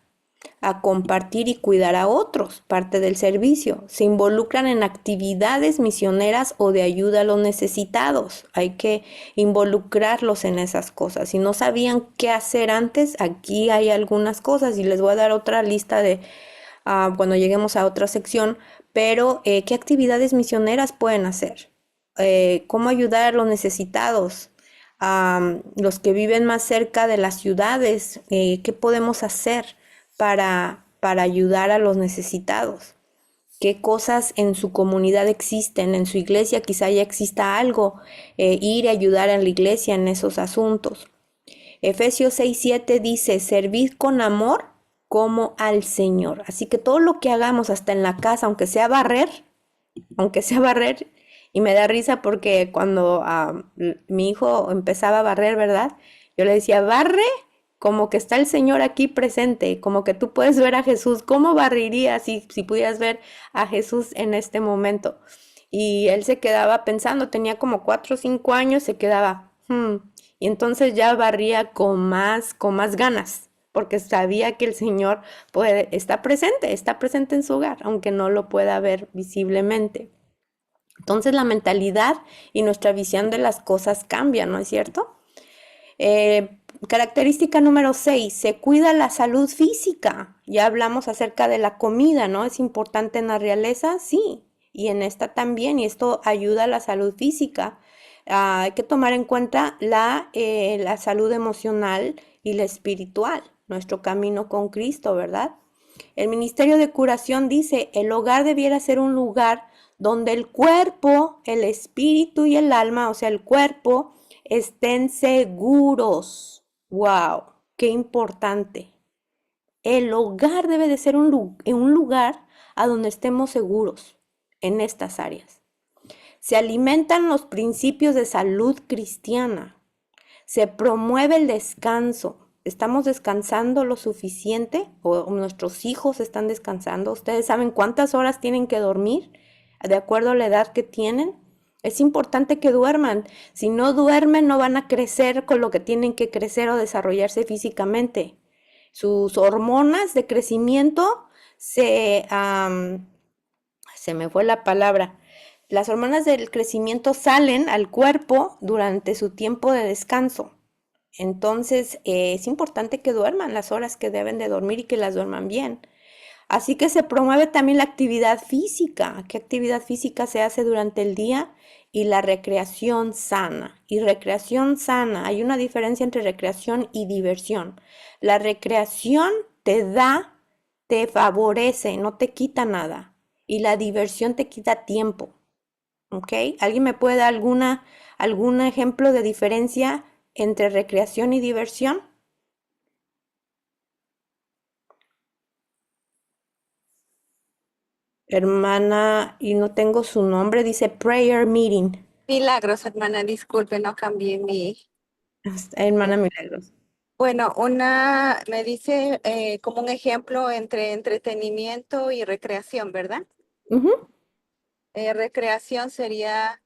a compartir y cuidar a otros, parte del servicio. Se involucran en actividades misioneras o de ayuda a los necesitados. Hay que involucrarlos en esas cosas. Si no sabían qué hacer antes, aquí hay algunas cosas y les voy a dar otra lista de cuando lleguemos a otra sección, pero ¿qué actividades misioneras pueden hacer? ¿Cómo ayudar a los necesitados? Los que viven más cerca de las ciudades, ¿qué podemos hacer para ayudar a los necesitados? ¿Qué cosas en su comunidad existen? En su iglesia quizá ya exista algo, ir a ayudar a la iglesia en esos asuntos. Efesios 6:7 dice, servid con amor como al Señor. Así que todo lo que hagamos hasta en la casa, aunque sea barrer, y me da risa porque cuando mi hijo empezaba a barrer, ¿verdad? Yo le decía, barre como que está el Señor aquí presente, como que tú puedes ver a Jesús. ¿Cómo barrerías si pudieras ver a Jesús en este momento? Y él se quedaba pensando, tenía como 4 o 5 años, se quedaba, y entonces ya barría con más ganas, porque sabía que el Señor está presente en su hogar, aunque no lo pueda ver visiblemente. Entonces la mentalidad y nuestra visión de las cosas cambian, ¿no es cierto? Característica número 6, se cuida la salud física. Ya hablamos acerca de la comida, ¿no? ¿Es importante en la realeza? Sí, y en esta también, y esto ayuda a la salud física. Hay que tomar en cuenta la salud emocional y la espiritual, nuestro camino con Cristo, ¿verdad? El Ministerio de Curación dice, el hogar debiera ser un lugar donde el cuerpo, el espíritu y el alma, o sea, el cuerpo, estén seguros. ¡Wow! ¡Qué importante! El hogar debe de ser un lugar a donde estemos seguros en estas áreas. Se alimentan los principios de salud cristiana. Se promueve el descanso. ¿Estamos descansando lo suficiente? ¿O nuestros hijos están descansando? ¿Ustedes saben cuántas horas tienen que dormir de acuerdo a la edad que tienen? Es importante que duerman. Si no duermen, no van a crecer con lo que tienen que crecer o desarrollarse físicamente. Sus hormonas de crecimiento se me fue la palabra. Las hormonas del crecimiento salen al cuerpo durante su tiempo de descanso. Entonces, es importante que duerman las horas que deben de dormir y que las duerman bien. Así que se promueve también la actividad física. ¿Qué actividad física se hace durante el día? Y la recreación sana. Y recreación sana, hay una diferencia entre recreación y diversión. La recreación te favorece, no te quita nada. Y la diversión te quita tiempo. ¿Ok? ¿Alguien me puede dar algún ejemplo de diferencia entre recreación y diversión? Hermana, y no tengo su nombre, dice prayer meeting. Milagros, hermana, disculpe, no cambié mi... Hermana Milagros. Bueno, me dice como un ejemplo entre entretenimiento y recreación, ¿verdad? Ujú. Recreación sería,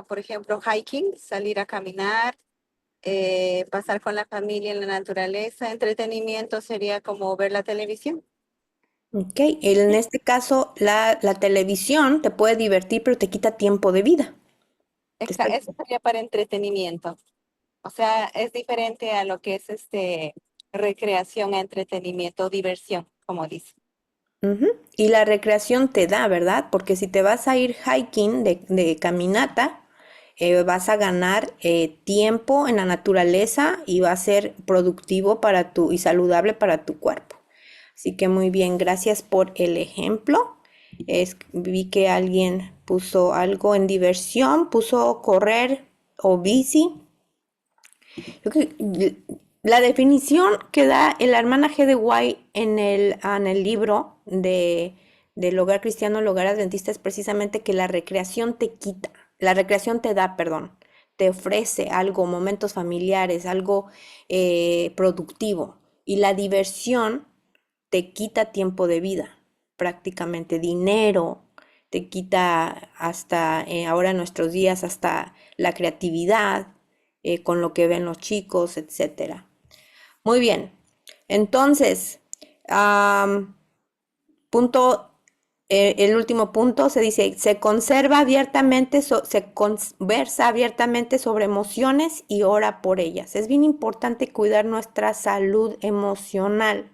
por ejemplo, hiking, salir a caminar, pasar con la familia en la naturaleza. Entretenimiento sería como ver la televisión. Ok, en este caso la televisión te puede divertir, pero te quita tiempo de vida. Eso sería para entretenimiento. O sea, es diferente a lo que es recreación, entretenimiento, diversión, como dice. Ujú. Y la recreación te da, ¿verdad? Porque si te vas a ir hiking de caminata, vas a ganar tiempo en la naturaleza y va a ser productivo para y saludable para tu cuerpo. Así que muy bien, gracias por el ejemplo. Vi que alguien puso algo en diversión, puso correr o bici. La definición que da la hermana G. de White en el libro del Hogar Cristiano, el Hogar Adventista, es precisamente que la recreación te da, te ofrece algo, momentos familiares, algo productivo. Y la diversión te quita tiempo de vida, prácticamente dinero, te quita hasta ahora en nuestros días hasta la creatividad con lo que ven los chicos, etcétera. Muy bien, entonces, el último punto se dice, se conversa abiertamente sobre emociones y ora por ellas. Es bien importante cuidar nuestra salud emocional,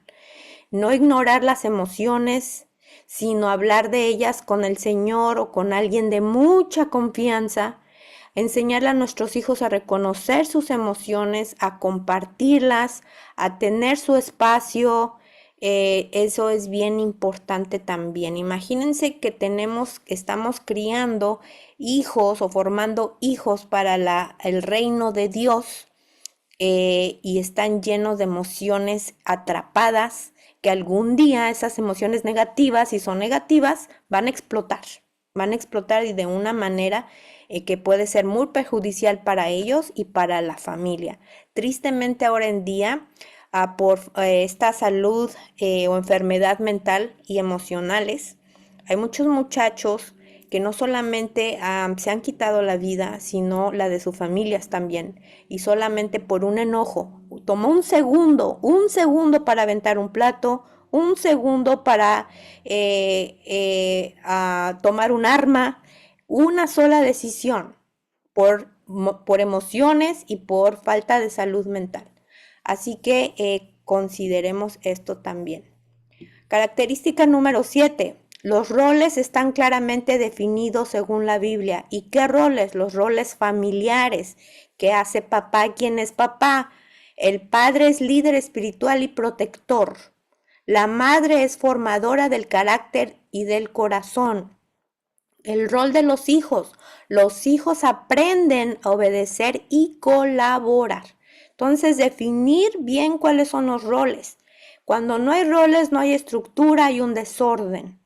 no ignorar las emociones, sino hablar de ellas con el Señor o con alguien de mucha confianza. Enseñarle a nuestros hijos a reconocer sus emociones, a compartirlas, a tener su espacio. Eso es bien importante también. Imagínense que estamos criando hijos o formando hijos para el reino de Dios y están llenos de emociones atrapadas, que algún día esas emociones negativas, si son negativas, van a explotar y de una manera que puede ser muy perjudicial para ellos y para la familia. Tristemente ahora en día, por esta salud o enfermedad mental y emocionales, hay muchos muchachos que no solamente se han quitado la vida, sino la de sus familias también, y solamente por un enojo. Tomó un segundo para aventar un plato, un segundo para tomar un arma, una sola decisión por emociones y por falta de salud mental. Así que consideremos esto también. Característica número 7. Los roles están claramente definidos según la Biblia. ¿Y qué roles? Los roles familiares. ¿Qué hace papá? ¿Quién es papá? El padre es líder espiritual y protector. La madre es formadora del carácter y del corazón. El rol de los hijos. Los hijos aprenden a obedecer y colaborar. Entonces, definir bien cuáles son los roles. Cuando no hay roles, no hay estructura, hay un desorden.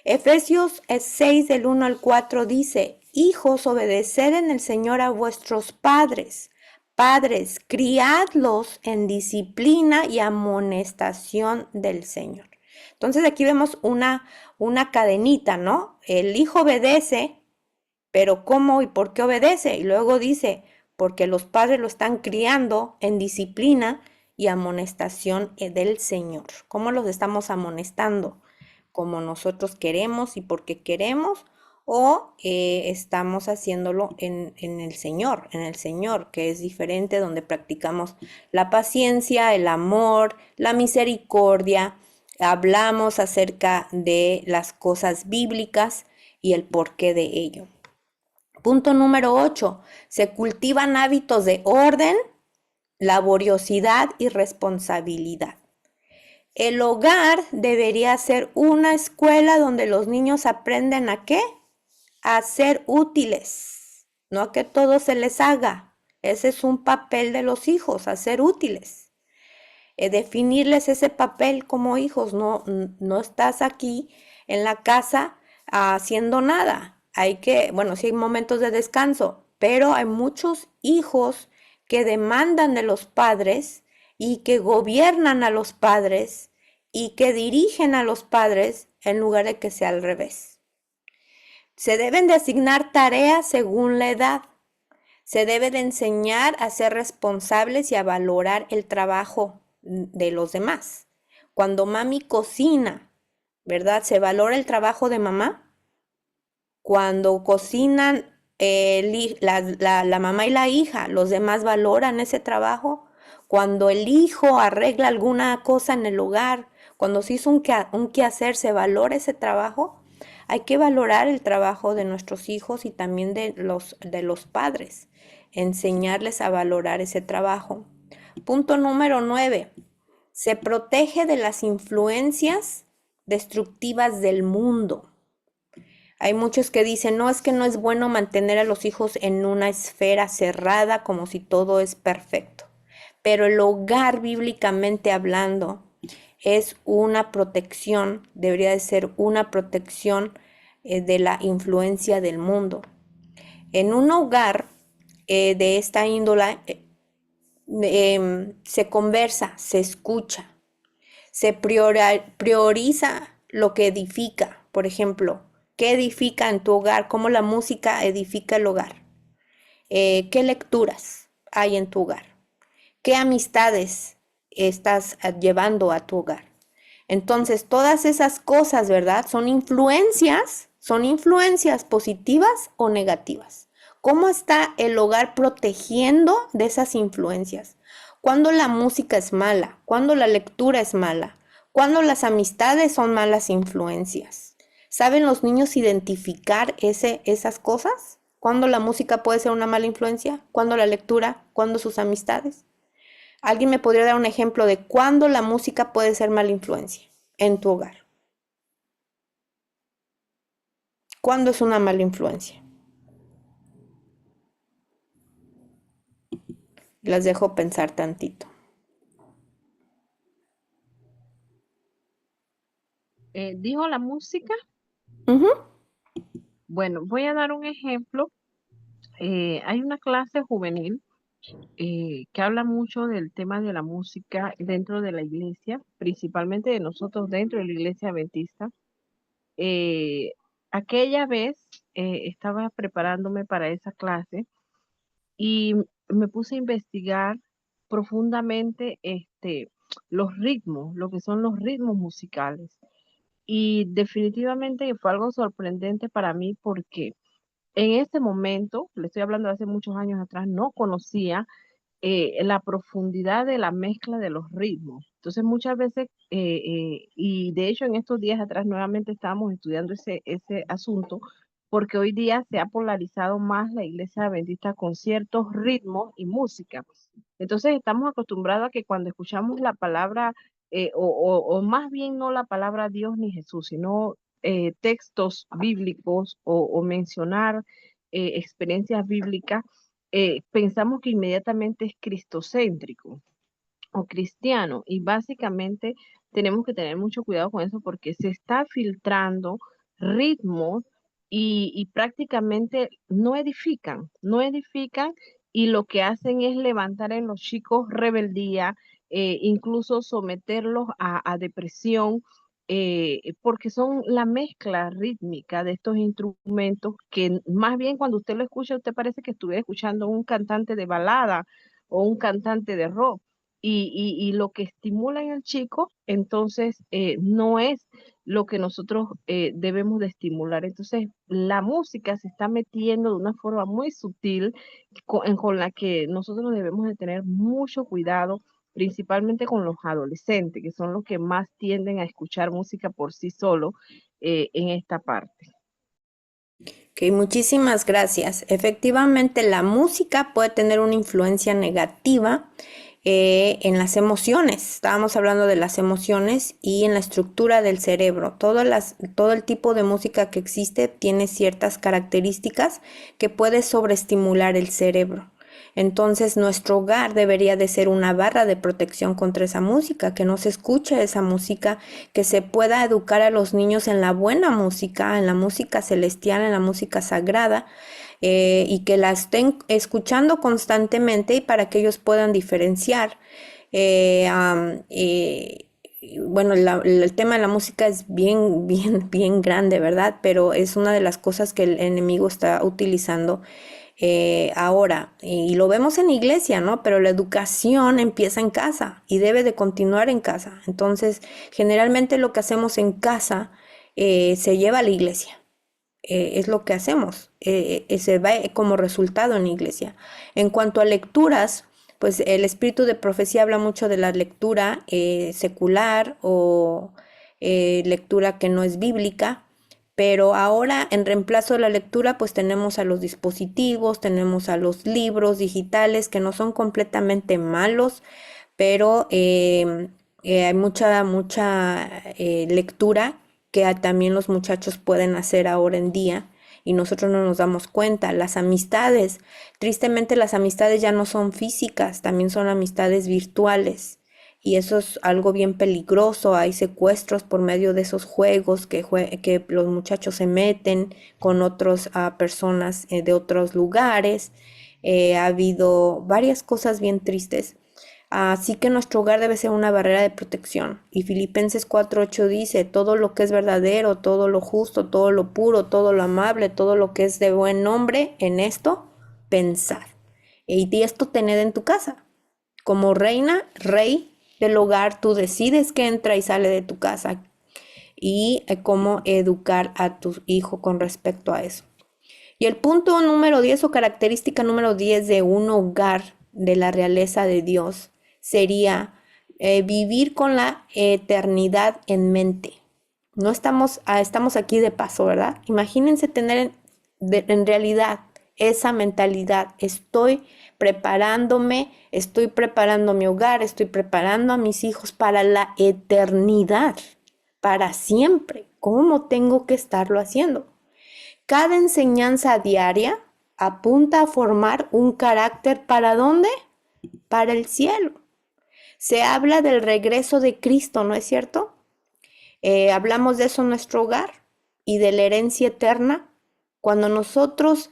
Efesios 6 del 1 al 4 dice, hijos, obedeced en el Señor a vuestros padres. Padres, criadlos en disciplina y amonestación del Señor. Entonces aquí vemos una cadenita, ¿no? El hijo obedece, pero ¿cómo y por qué obedece? Y luego dice, porque los padres lo están criando en disciplina y amonestación del Señor. ¿Cómo los estamos amonestando? ¿Como nosotros queremos y porque queremos? ¿O estamos haciéndolo en el Señor, que es diferente, donde practicamos la paciencia, el amor, la misericordia, hablamos acerca de las cosas bíblicas y el porqué de ello? Punto número 8. Se cultivan hábitos de orden, laboriosidad y responsabilidad. El hogar debería ser una escuela donde los niños aprenden ¿a qué? A ser útiles, no a que todo se les haga. Ese es un papel de los hijos, a ser útiles. Definirles ese papel como hijos. No estás aquí en la casa haciendo nada. Sí hay momentos de descanso, pero hay muchos hijos que demandan de los padres y que gobiernan a los padres y que dirigen a los padres en lugar de que sea al revés. Se deben de asignar tareas según la edad. Se debe de enseñar a ser responsables y a valorar el trabajo de los demás. Cuando mami cocina, ¿verdad? ¿Se valora el trabajo de mamá? Cuando cocinan la mamá y la hija, ¿los demás valoran ese trabajo? Cuando el hijo arregla alguna cosa en el hogar, cuando se hizo un quehacer, ¿se valora ese trabajo? Hay que valorar el trabajo de nuestros hijos y también de los padres, enseñarles a valorar ese trabajo. Punto número 9. Se protege de las influencias destructivas del mundo. Hay muchos que dicen, no, es que no es bueno mantener a los hijos en una esfera cerrada como si todo es perfecto. Pero el hogar, bíblicamente hablando, es una protección, debería de ser una protección de la influencia del mundo. En un hogar de esta índole se conversa, se escucha, se prioriza lo que edifica. Por ejemplo, ¿qué edifica en tu hogar? ¿Cómo la música edifica el hogar? ¿Qué lecturas hay en tu hogar? ¿Qué amistades estás llevando a tu hogar? Entonces, todas esas cosas, ¿verdad? Son influencias positivas o negativas. ¿Cómo está el hogar protegiendo de esas influencias? Cuando la música es mala, cuando la lectura es mala, cuando las amistades son malas influencias. ¿Saben los niños identificar esas cosas? ¿Cuándo la música puede ser una mala influencia? ¿Cuándo la lectura? ¿Cuándo sus amistades? ¿Alguien me podría dar un ejemplo de cuándo la música puede ser mala influencia en tu hogar? ¿Cuándo es una mala influencia? Las dejo pensar tantito. ¿Dijo la música? Ujú. Bueno, voy a dar un ejemplo. Hay una clase juvenil que habla mucho del tema de la música dentro de la iglesia, principalmente de nosotros dentro de la iglesia adventista. Eh, Aquella vez estaba preparándome para esa clase y me puse a investigar profundamente los ritmos, lo que son los ritmos musicales. Y definitivamente fue algo sorprendente para mí porque en ese momento, le estoy hablando de hace muchos años atrás, no conocía la profundidad de la mezcla de los ritmos. Entonces muchas veces, y de hecho en estos días atrás nuevamente estábamos estudiando ese asunto, porque hoy día se ha polarizado más la iglesia adventista con ciertos ritmos y música. Entonces estamos acostumbrados a que cuando escuchamos la palabra, o más bien no la palabra Dios ni Jesús, sino textos bíblicos o mencionar experiencias bíblicas, pensamos que inmediatamente es cristocéntrico o cristiano y básicamente tenemos que tener mucho cuidado con eso porque se está filtrando ritmos y prácticamente no edifican y lo que hacen es levantar en los chicos rebeldía, incluso someterlos a depresión. Porque son la mezcla rítmica de estos instrumentos que más bien cuando usted lo escucha, usted parece que estuviera escuchando un cantante de balada o un cantante de rock y lo que estimula en el chico, entonces no es lo que nosotros debemos de estimular. Entonces, la música se está metiendo de una forma muy sutil con la que nosotros debemos de tener mucho cuidado, principalmente con los adolescentes, que son los que más tienden a escuchar música por sí solo en esta parte. Ok, muchísimas gracias. Efectivamente, la música puede tener una influencia negativa en las emociones. Estábamos hablando de las emociones y en la estructura del cerebro. Todo el tipo de música que existe tiene ciertas características que puede sobreestimular el cerebro. Entonces, nuestro hogar debería de ser una barra de protección contra esa música, que no se escuche esa música, que se pueda educar a los niños en la buena música, en la música celestial, en la música sagrada, y que la estén escuchando constantemente y para que ellos puedan diferenciar. Bueno, el tema de la música es bien, bien, bien grande, ¿verdad? Pero es una de las cosas que el enemigo está utilizando ahora. Y lo vemos en la iglesia, ¿no? Pero la educación empieza en casa y debe de continuar en casa. Entonces, generalmente lo que hacemos en casa se lleva a la iglesia. Es lo que hacemos, se va como resultado en la iglesia. En cuanto a lecturas, pues el espíritu de profecía habla mucho de la lectura secular o lectura que no es bíblica, Pero ahora, en reemplazo de la lectura, pues tenemos a los dispositivos, tenemos a los libros digitales que no son completamente malos, pero hay mucha lectura que también los muchachos pueden hacer ahora en día y nosotros no nos damos cuenta. Las amistades, tristemente las amistades ya no son físicas, también son amistades virtuales. Y eso es algo bien peligroso. Hay secuestros por medio de esos juegos que los muchachos se meten con otras personas de otros lugares. Ha habido varias cosas bien tristes. Así que nuestro hogar debe ser una barrera de protección. Y Filipenses 4:8 dice, todo lo que es verdadero, todo lo justo, todo lo puro, todo lo amable, todo lo que es de buen nombre, en esto pensad. Y esto tened en tu casa. Como reina, rey del hogar, tú decides qué entra y sale de tu casa y cómo educar a tu hijo con respecto a eso. Y el punto número 10 o característica número 10 de un hogar de la realeza de Dios sería vivir con la eternidad en mente. No estamos aquí de paso, ¿verdad? Imagínense tener en realidad esa mentalidad. Estoy preparando mi hogar, estoy preparando a mis hijos para la eternidad, para siempre. ¿Cómo tengo que estarlo haciendo? Cada enseñanza diaria apunta a formar un carácter ¿para dónde? Para el cielo. Se habla del regreso de Cristo, ¿no es cierto? Hablamos de eso en nuestro hogar y de la herencia eterna. Cuando nosotros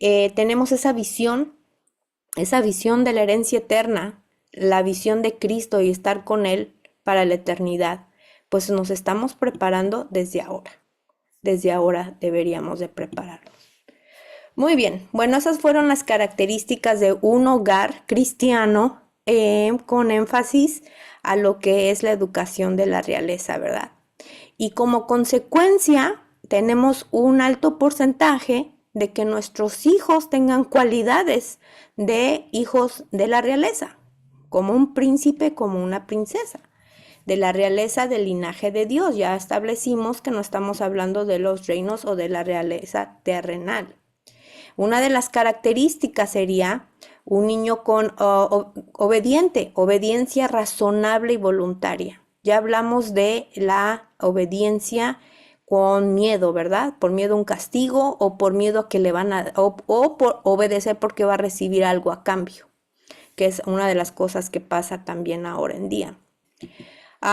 tenemos esa visión de la herencia eterna, la visión de Cristo y estar con Él para la eternidad, pues nos estamos preparando desde ahora. Desde ahora deberíamos de prepararnos. Muy bien, bueno, esas fueron las características de un hogar cristiano con énfasis a lo que es la educación de la realeza, ¿verdad? Y como consecuencia, tenemos un alto porcentaje de que nuestros hijos tengan cualidades de hijos de la realeza, como un príncipe, como una princesa, de la realeza del linaje de Dios. Ya establecimos que no estamos hablando de los reinos o de la realeza terrenal. Una de las características sería un niño con obediencia razonable y voluntaria. Ya hablamos de la obediencia con miedo, ¿verdad? Por miedo a un castigo o por miedo a que le van a, o por obedecer porque va a recibir algo a cambio, que es una de las cosas que pasa también ahora en día.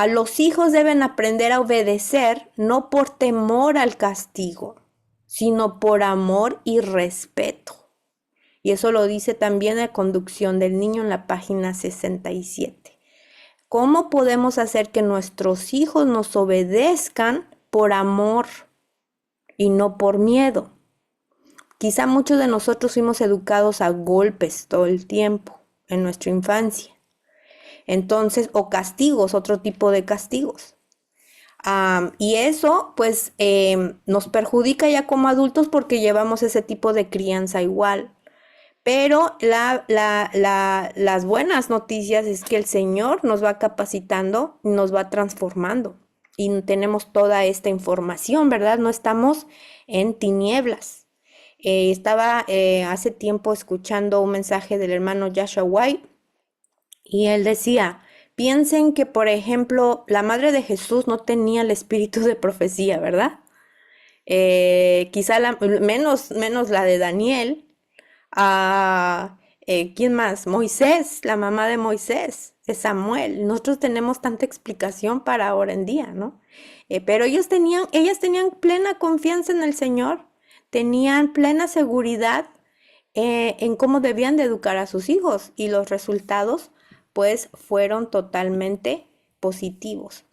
Los hijos deben aprender a obedecer no por temor al castigo, sino por amor y respeto. Y eso lo dice también la conducción del niño en la página 67. ¿Cómo podemos hacer que nuestros hijos nos obedezcan por amor y no por miedo? Quizá muchos de nosotros fuimos educados a golpes todo el tiempo en nuestra infancia. Entonces, o castigos, otro tipo de castigos. Y eso pues nos perjudica ya como adultos porque llevamos ese tipo de crianza igual. Pero las buenas noticias es que el Señor nos va capacitando, nos va transformando y tenemos toda esta información, ¿verdad? No estamos en tinieblas. Estaba hace tiempo escuchando un mensaje del hermano Joshua White y él decía, piensen que, por ejemplo, la madre de Jesús no tenía el espíritu de profecía, ¿verdad? Quizá menos la de Daniel. ¿Quién más? Moisés, la mamá de Moisés, de Samuel. Nosotros tenemos tanta explicación para ahora en día, ¿no? Pero ellas tenían plena confianza en el Señor, tenían plena seguridad en cómo debían de educar a sus hijos y los resultados pues fueron totalmente positivos.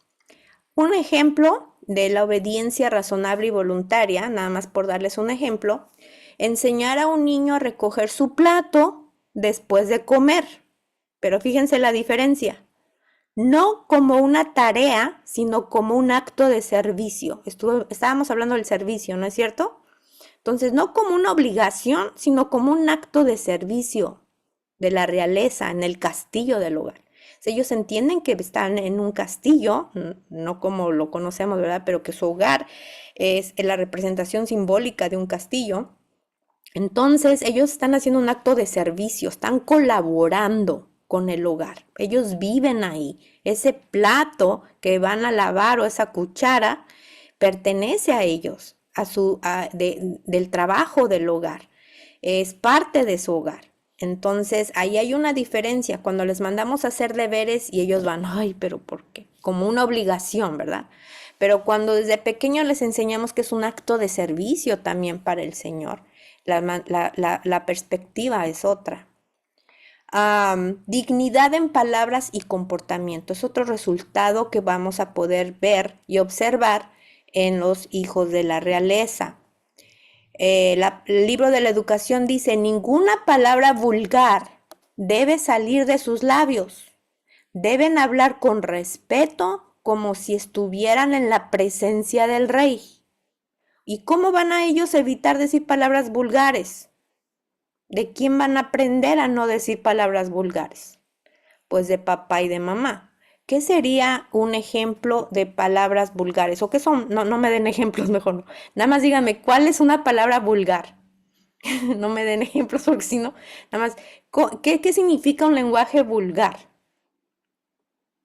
Un ejemplo de la obediencia razonable y voluntaria, nada más por darles un ejemplo, enseñar a un niño a recoger su plato después de comer. Pero fíjense la diferencia. No como una tarea, sino como un acto de servicio. Estábamos hablando del servicio, ¿no es cierto? Entonces, no como una obligación, sino como un acto de servicio de la realeza en el castillo del hogar. Ellos entienden que están en un castillo, no como lo conocemos, ¿verdad? Pero que su hogar es la representación simbólica de un castillo. Entonces, ellos están haciendo un acto de servicio, están colaborando con el hogar. Ellos viven ahí. Ese plato que van a lavar o esa cuchara pertenece a ellos, del trabajo del hogar. Es parte de su hogar. Entonces, ahí hay una diferencia cuando les mandamos a hacer deberes y ellos van, ay, pero ¿por qué? Como una obligación, ¿verdad? Pero cuando desde pequeños les enseñamos que es un acto de servicio también para el Señor, la perspectiva es otra. Dignidad en palabras y comportamiento es otro resultado que vamos a poder ver y observar en los hijos de la realeza. El libro de la educación dice, ninguna palabra vulgar debe salir de sus labios. Deben hablar con respeto como si estuvieran en la presencia del rey. ¿Y cómo van a ellos evitar decir palabras vulgares? ¿De quién van a aprender a no decir palabras vulgares? Pues de papá y de mamá. ¿Qué sería un ejemplo de palabras vulgares? ¿O qué son? No, no me den ejemplos, mejor no. Nada más díganme, ¿cuál es una palabra vulgar? No me den ejemplos porque si no, nada más, ¿qué significa un lenguaje vulgar?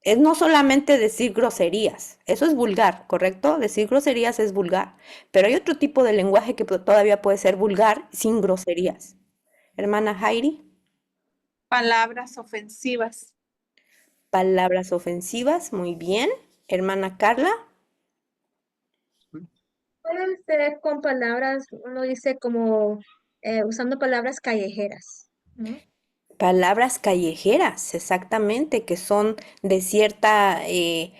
Es no solamente decir groserías, eso es vulgar, ¿correcto? Decir groserías es vulgar, pero hay otro tipo de lenguaje que todavía puede ser vulgar sin groserías. Hermana Heidi. Palabras ofensivas. Palabras ofensivas, muy bien. Hermana Carla. Pueden ser con palabras, uno dice como usando palabras callejeras, ¿no? Palabras callejeras, exactamente, que son de cierta, eh,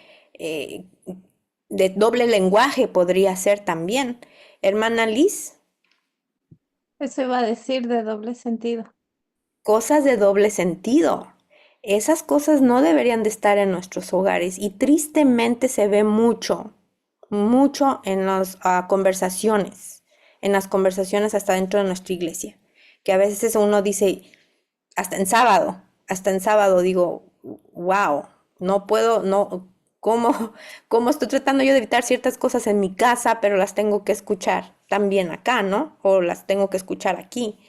de doble lenguaje podría ser también. Hermana Liz. Eso iba a decir de doble sentido. Cosas de doble sentido. Esas cosas no deberían de estar en nuestros hogares y tristemente se ve mucho, mucho en las conversaciones hasta dentro de nuestra iglesia, que a veces uno dice, hasta en sábado digo, wow, no puedo, no, ¿cómo estoy tratando yo de evitar ciertas cosas en mi casa, pero las tengo que escuchar también acá, ¿no? O las tengo que escuchar aquí.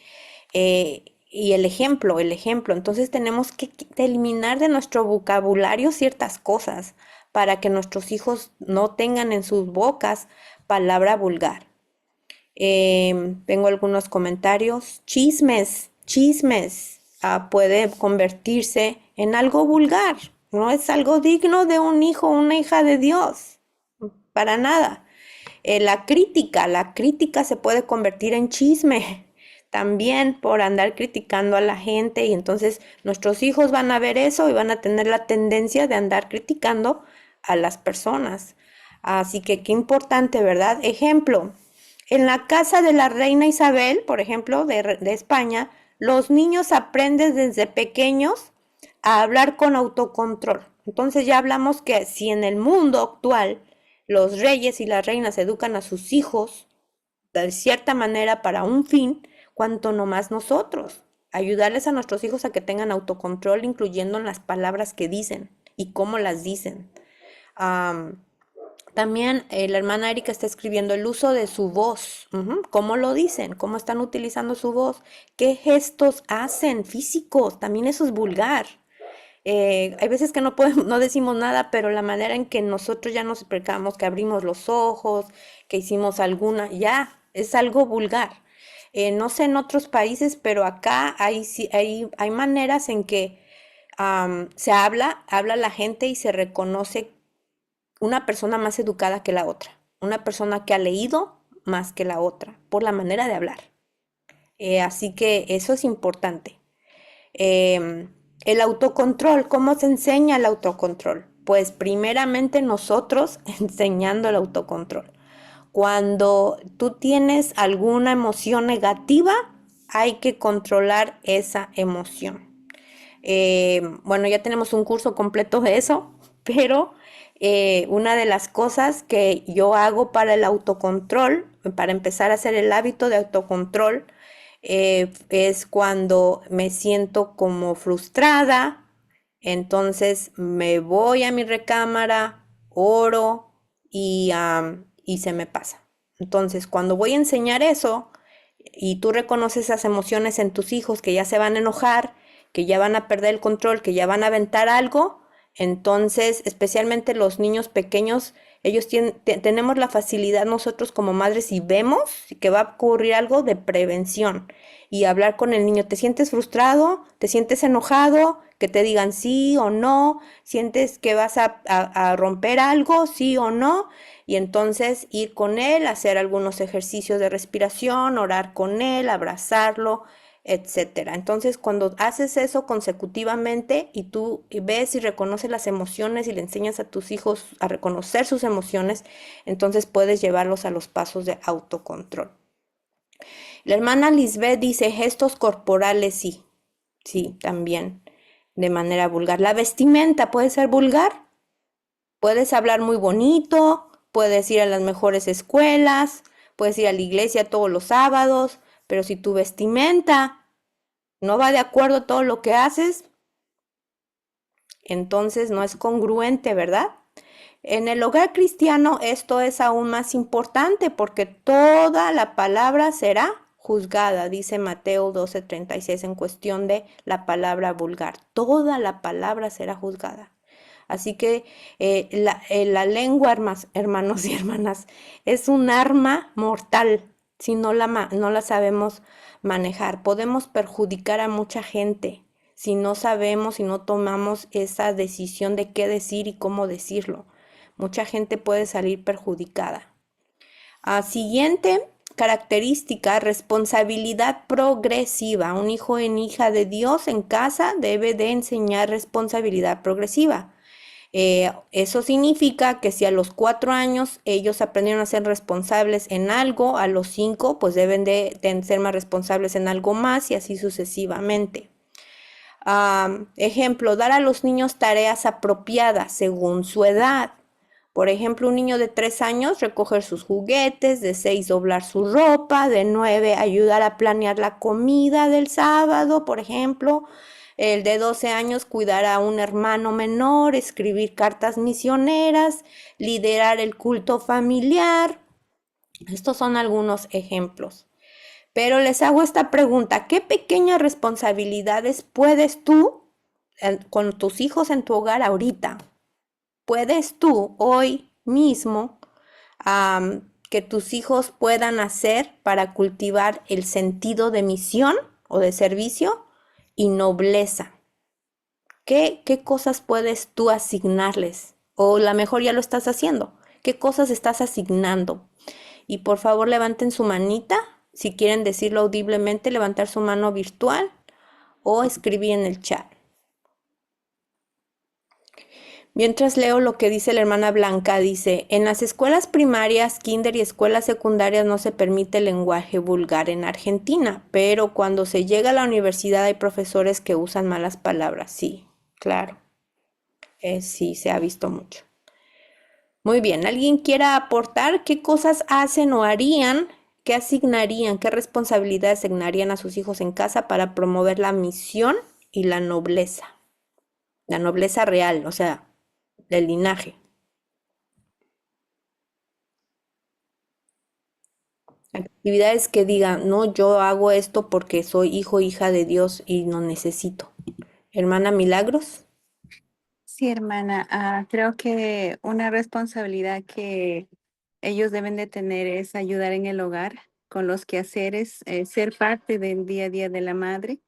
Y el ejemplo, entonces tenemos que eliminar de nuestro vocabulario ciertas cosas para que nuestros hijos no tengan en sus bocas palabra vulgar. Tengo algunos comentarios. Chismes, puede convertirse en algo vulgar. No es algo digno de un hijo o una hija de Dios. Para nada. La crítica se puede convertir en chisme también por andar criticando a la gente y entonces nuestros hijos van a ver eso y van a tener la tendencia de andar criticando a las personas. Así que qué importante, ¿verdad? Ejemplo, en la casa de la reina Isabel, por ejemplo, de España, los niños aprenden desde pequeños a hablar con autocontrol. Entonces ya hablamos que si en el mundo actual los reyes y las reinas educan a sus hijos de cierta manera para un fin, cuanto no más nosotros, ayudarles a nuestros hijos a que tengan autocontrol, incluyendo en las palabras que dicen y cómo las dicen. También la hermana Erika está escribiendo el uso de su voz, cómo lo dicen, cómo están utilizando su voz, qué gestos hacen físicos, también eso es vulgar. Hay veces que no decimos nada, pero la manera en que nosotros ya nos percatamos que abrimos los ojos, que hicimos ya es algo vulgar. No sé en otros países, pero acá hay maneras en que se habla la gente y se reconoce una persona más educada que la otra, una persona que ha leído más que la otra, por la manera de hablar. Así que eso es importante. El autocontrol, ¿cómo se enseña el autocontrol? Pues primeramente nosotros enseñando el autocontrol. Cuando tú tienes alguna emoción negativa, hay que controlar esa emoción. Bueno, ya tenemos un curso completo de eso, pero una de las cosas que yo hago para el autocontrol, para empezar a hacer el hábito de autocontrol, es cuando me siento como frustrada, entonces me voy a mi recámara, oro y se me pasa. Entonces, cuando voy a enseñar eso y tú reconoces esas emociones en tus hijos que ya se van a enojar, que ya van a perder el control, que ya van a aventar algo, entonces, especialmente los niños pequeños, ellos tenemos la facilidad nosotros como madres y vemos que va a ocurrir algo de prevención y hablar con el niño. ¿Te sientes frustrado? ¿Te sientes enojado? Que te digan sí o no. ¿Sientes que vas a romper algo? Sí o no. Y entonces ir con él, hacer algunos ejercicios de respiración, orar con él, abrazarlo, etcétera. Entonces, cuando haces eso consecutivamente y tú ves y reconoces las emociones y le enseñas a tus hijos a reconocer sus emociones, entonces puedes llevarlos a los pasos de autocontrol. La hermana Lisbeth dice gestos corporales, sí, sí, también, de manera vulgar. La vestimenta puede ser vulgar, puedes hablar muy bonito, puedes ir a las mejores escuelas, puedes ir a la iglesia todos los sábados, pero si tu vestimenta no va de acuerdo a todo lo que haces, entonces no es congruente, ¿verdad? En el hogar cristiano esto es aún más importante porque toda la palabra será juzgada, dice Mateo 12:36 en cuestión de la palabra vulgar. Toda la palabra será juzgada. Así que la lengua, hermanos y hermanas, es un arma mortal si no la sabemos manejar. Podemos perjudicar a mucha gente si no sabemos y no tomamos esa decisión de qué decir y cómo decirlo. Mucha gente puede salir perjudicada. Siguiente característica, responsabilidad progresiva. Un hijo o hija de Dios en casa debe de enseñar responsabilidad progresiva. Eso significa que si a los 4 años ellos aprendieron a ser responsables en algo, a los 5 pues deben de ser más responsables en algo más y así sucesivamente. Ejemplo, dar a los niños tareas apropiadas según su edad. Por ejemplo, un niño de 3 años recoger sus juguetes, de 6 doblar su ropa, de 9 ayudar a planear la comida del sábado, por ejemplo. El de 12 años cuidar a un hermano menor, escribir cartas misioneras, liderar el culto familiar. Estos son algunos ejemplos. Pero les hago esta pregunta, ¿qué pequeñas responsabilidades puedes tú con tus hijos en tu hogar ahorita? ¿Puedes tú hoy mismo que tus hijos puedan hacer para cultivar el sentido de misión o de servicio y nobleza? ¿Qué cosas puedes tú asignarles? O la mejor ya lo estás haciendo. ¿Qué cosas estás asignando? Y por favor levanten su manita. Si quieren decirlo audiblemente, levantar su mano virtual o escribir en el chat. Mientras leo lo que dice la hermana Blanca, dice, en las escuelas primarias, kinder y escuelas secundarias no se permite el lenguaje vulgar en Argentina, pero cuando se llega a la universidad hay profesores que usan malas palabras. Sí, claro. Sí, se ha visto mucho. Muy bien, ¿alguien quiera aportar qué cosas hacen o harían, qué asignarían, qué responsabilidades asignarían a sus hijos en casa para promover la misión y la nobleza? La nobleza real, o sea, del linaje. Actividades que digan, no, yo hago esto porque soy hijo, hija de Dios y no necesito. Hermana Milagros. Sí, hermana, creo que una responsabilidad que ellos deben de tener es ayudar en el hogar con los quehaceres, ser parte del día a día de la madre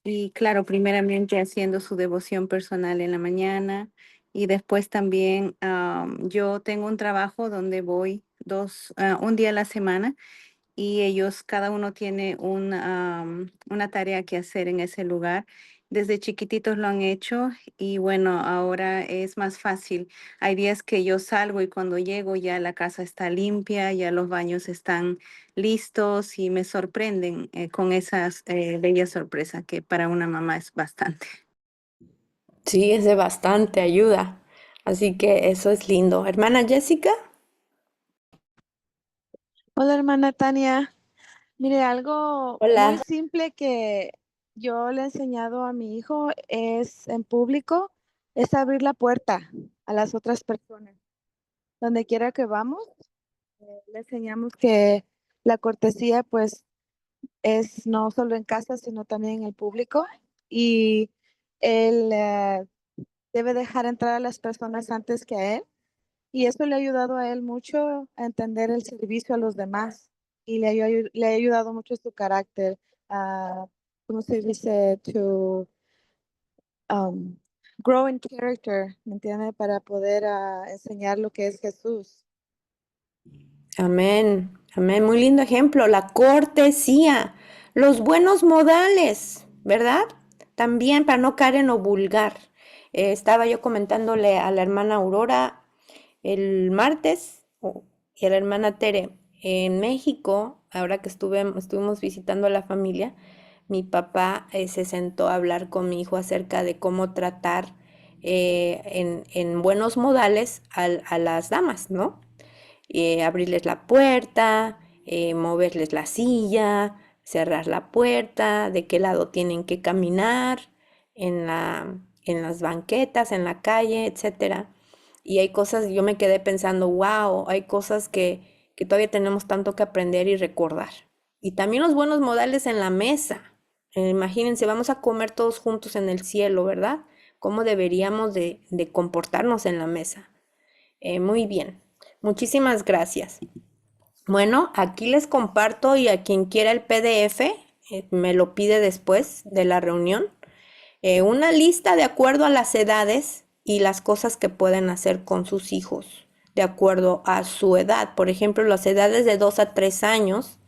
y claro, primeramente haciendo su devoción personal en la mañana y después también yo tengo un trabajo donde voy un día a la semana y ellos, cada uno tiene una tarea que hacer en ese lugar. Desde chiquititos lo han hecho y bueno, ahora es más fácil. Hay días que yo salgo y cuando llego ya la casa está limpia, ya los baños están listos y me sorprenden con esas bellas sorpresas que para una mamá es bastante. Sí, es de bastante ayuda. Así que eso es lindo. Hermana Jessica. Hola, hermana Tania. Mire, algo muy Hola. simple que yo le he enseñado a mi hijo es en público, es abrir la puerta a las otras personas. Donde quiera que vamos, Le enseñamos que la cortesía pues es no solo en casa, sino también en el público y él debe dejar entrar a las personas antes que a él y eso le ha ayudado a él mucho a entender el servicio a los demás y le ha ayudado mucho su carácter, a, ¿cómo se dice? To um, grow in character, ¿me entiende? Para poder enseñar lo que es Jesús. Amén, amén. Muy lindo ejemplo, la cortesía, los buenos modales, ¿verdad? También para no caer en lo vulgar. Estaba yo comentándole a la hermana Aurora el martes y a la hermana Tere en México, ahora que estuvimos visitando a la familia, mi papá se sentó a hablar con mi hijo acerca de cómo tratar en buenos modales a las damas, ¿no? Abrirles la puerta, moverles la silla, cerrar la puerta, de qué lado tienen que caminar en las banquetas, en la calle, etcétera. Y hay cosas, yo me quedé pensando, wow, hay cosas que todavía tenemos tanto que aprender y recordar. Y también los buenos modales en la mesa. Imagínense, vamos a comer todos juntos en el cielo, ¿verdad? ¿Cómo deberíamos de comportarnos en la mesa? Muy bien, muchísimas gracias. Bueno, aquí les comparto y a quien quiera el PDF, me lo pide después de la reunión, una lista de acuerdo a las edades y las cosas que pueden hacer con sus hijos, de acuerdo a su edad. Por ejemplo, las edades de 2 a 3 años,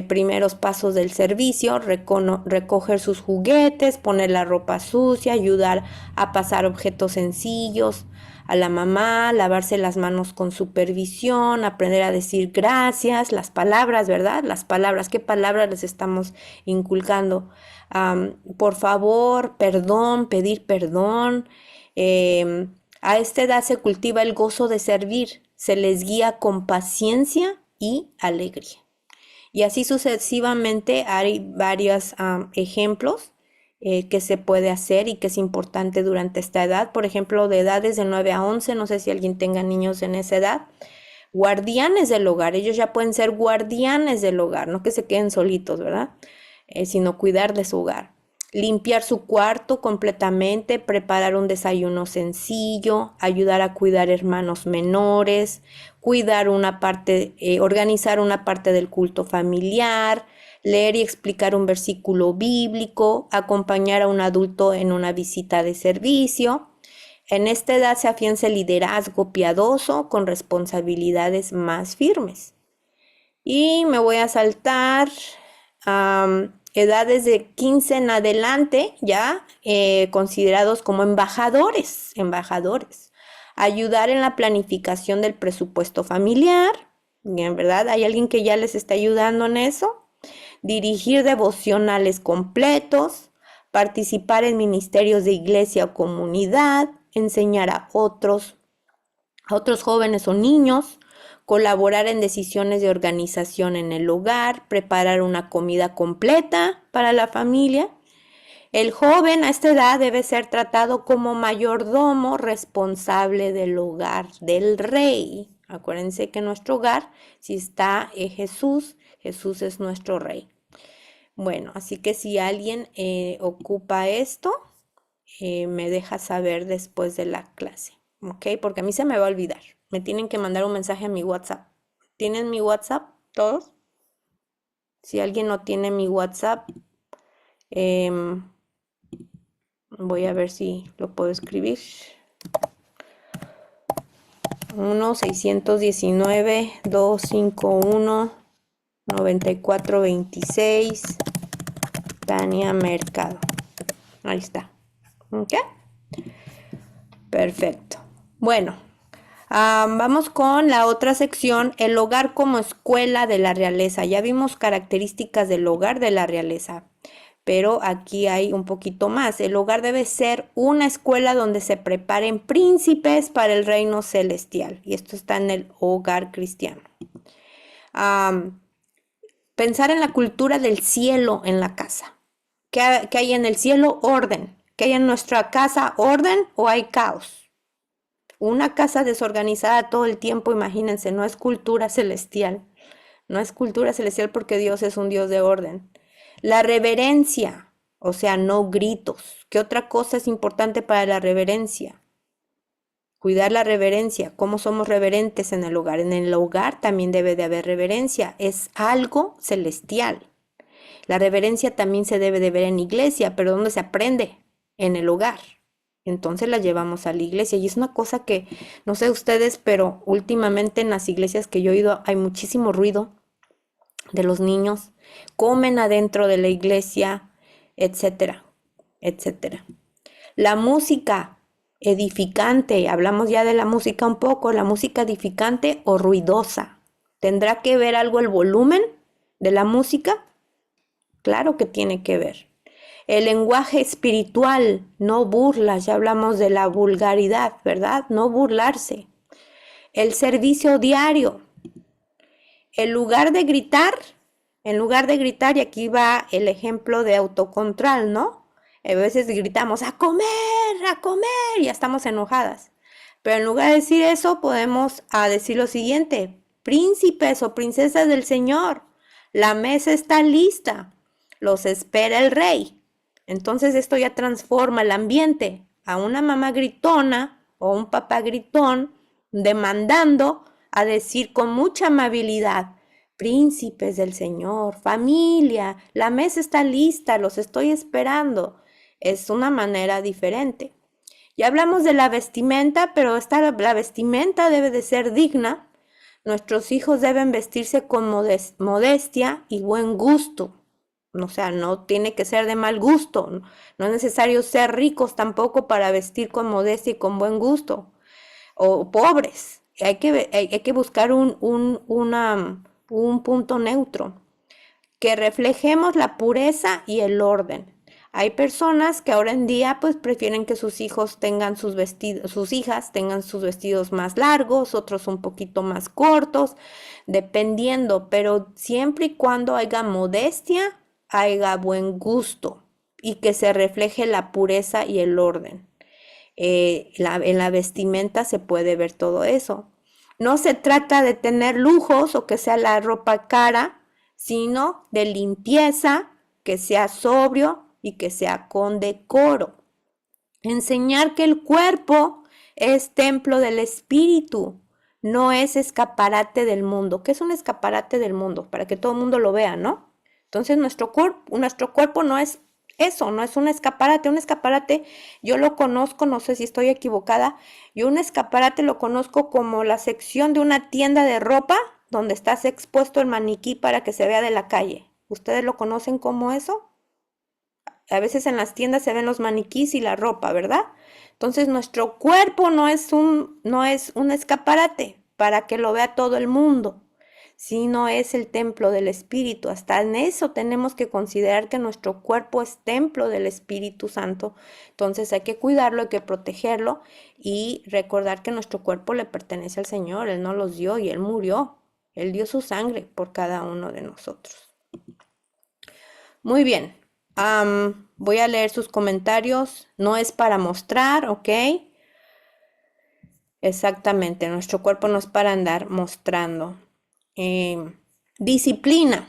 primeros pasos del servicio, recoger sus juguetes, poner la ropa sucia, ayudar a pasar objetos sencillos a la mamá, lavarse las manos con supervisión, aprender a decir gracias, las palabras, ¿verdad? Las palabras, ¿qué palabras les estamos inculcando? Por favor, perdón, pedir perdón. A esta edad se cultiva el gozo de servir, se les guía con paciencia y alegría. Y así sucesivamente hay varios ejemplos que se puede hacer y que es importante durante esta edad. Por ejemplo, de edades de 9 a 11, no sé si alguien tenga niños en esa edad. Guardianes del hogar, ellos ya pueden ser guardianes del hogar, no que se queden solitos, ¿verdad? Sino cuidar de su hogar. Limpiar su cuarto completamente, preparar un desayuno sencillo, ayudar a cuidar hermanos menores, cuidar una parte, organizar una parte del culto familiar, leer y explicar un versículo bíblico, acompañar a un adulto en una visita de servicio. En esta edad se afianza el liderazgo piadoso con responsabilidades más firmes. Y me voy a saltar edades de 15 en adelante, ya considerados como embajadores. Ayudar en la planificación del presupuesto familiar, ¿en verdad? ¿Hay alguien que ya les está ayudando en eso? Dirigir devocionales completos, participar en ministerios de iglesia o comunidad, enseñar a otros jóvenes o niños, colaborar en decisiones de organización en el hogar, preparar una comida completa para la familia. El joven a esta edad debe ser tratado como mayordomo responsable del hogar del rey. Acuérdense que nuestro hogar, si está Jesús, Jesús es nuestro rey. Bueno, así que si alguien ocupa esto, me deja saber después de la clase, ¿ok? Porque a mí se me va a olvidar. Me tienen que mandar un mensaje a mi WhatsApp. ¿Tienen mi WhatsApp todos? Si alguien no tiene mi WhatsApp, voy a ver si lo puedo escribir. 1-619-251-9426. Tania Mercado. Ahí está. ¿Ok? Perfecto. Bueno, vamos con la otra sección, el hogar como escuela de la realeza. Ya vimos características del hogar de la realeza, pero aquí hay un poquito más. El hogar debe ser una escuela donde se preparen príncipes para el reino celestial. Y esto está en el hogar cristiano. Pensar en la cultura del cielo en la casa. ¿Qué hay en el cielo? Orden. ¿Qué hay en nuestra casa? ¿Orden o hay caos? Una casa desorganizada todo el tiempo, imagínense, no es cultura celestial. No es cultura celestial porque Dios es un Dios de orden. La reverencia, o sea, no gritos. ¿Qué otra cosa es importante para la reverencia? Cuidar la reverencia. ¿Cómo somos reverentes en el hogar? En el hogar también debe de haber reverencia. Es algo celestial. La reverencia también se debe de ver en iglesia, pero ¿dónde se aprende? En el hogar. Entonces la llevamos a la iglesia y es una cosa que, no sé ustedes, pero últimamente en las iglesias que yo he ido hay muchísimo ruido de los niños, comen adentro de la iglesia, etcétera, etcétera. La música edificante, hablamos ya de la música un poco, la música edificante o ruidosa. ¿Tendrá que ver algo el volumen de la música? Claro que tiene que ver. El lenguaje espiritual, no burlas, ya hablamos de la vulgaridad, ¿verdad? No burlarse. El servicio diario, en lugar de gritar, y aquí va el ejemplo de autocontrol, ¿no? A veces gritamos, a comer, y ya estamos enojadas. Pero en lugar de decir eso, podemos decir lo siguiente, príncipes o princesas del Señor, la mesa está lista, los espera el rey. Entonces esto ya transforma el ambiente a una mamá gritona o un papá gritón demandando a decir con mucha amabilidad, príncipes del Señor, familia, la mesa está lista, los estoy esperando. Es una manera diferente. Ya hablamos de la vestimenta, pero la vestimenta debe de ser digna. Nuestros hijos deben vestirse con modestia y buen gusto. O sea, no tiene que ser de mal gusto. No es necesario ser ricos tampoco para vestir con modestia y con buen gusto. O pobres. Hay que buscar un punto neutro. Que reflejemos la pureza y el orden. Hay personas que ahora en día pues prefieren que sus hijos tengan sus hijas tengan sus vestidos más largos, otros un poquito más cortos, dependiendo, pero siempre y cuando haya modestia, haya buen gusto y que se refleje la pureza y el orden. En la vestimenta se puede ver todo eso. No se trata de tener lujos o que sea la ropa cara, sino de limpieza, que sea sobrio y que sea con decoro. Enseñar que el cuerpo es templo del espíritu, no es escaparate del mundo. ¿Qué es un escaparate del mundo? Para que todo el mundo lo vea, ¿no? Entonces nuestro cuerpo no es eso, no es un escaparate yo lo conozco, no sé si estoy equivocada, yo un escaparate lo conozco como la sección de una tienda de ropa donde estás expuesto el maniquí para que se vea de la calle. ¿Ustedes lo conocen como eso? A veces en las tiendas se ven los maniquís y la ropa, ¿verdad? Entonces nuestro cuerpo no es un escaparate para que lo vea todo el mundo, sino es el templo del Espíritu. Hasta en eso tenemos que considerar que nuestro cuerpo es templo del Espíritu Santo. Entonces hay que cuidarlo, hay que protegerlo y recordar que nuestro cuerpo le pertenece al Señor. Él nos los dio y Él murió. Él dio su sangre por cada uno de nosotros. Muy bien. Voy a leer sus comentarios. No es para mostrar, ¿ok? Exactamente, nuestro cuerpo no es para andar mostrando. Disciplina.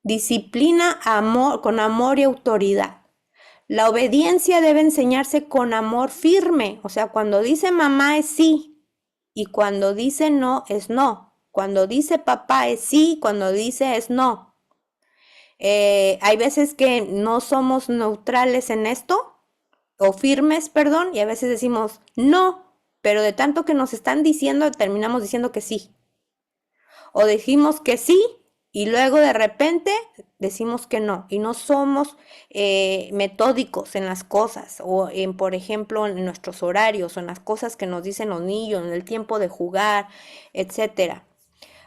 Disciplina, amor, con amor y autoridad. La obediencia debe enseñarse con amor firme. O sea, cuando dice mamá es sí y cuando dice no es no. Cuando dice papá es sí, cuando dice es no. Hay veces que no somos neutrales en esto, o firmes, perdón, y a veces decimos no, pero de tanto que nos están diciendo, terminamos diciendo que sí. O decimos que sí y luego de repente decimos que no. Y no somos metódicos en las cosas, o por ejemplo, en nuestros horarios, o en las cosas que nos dicen los niños, en el tiempo de jugar, etcétera.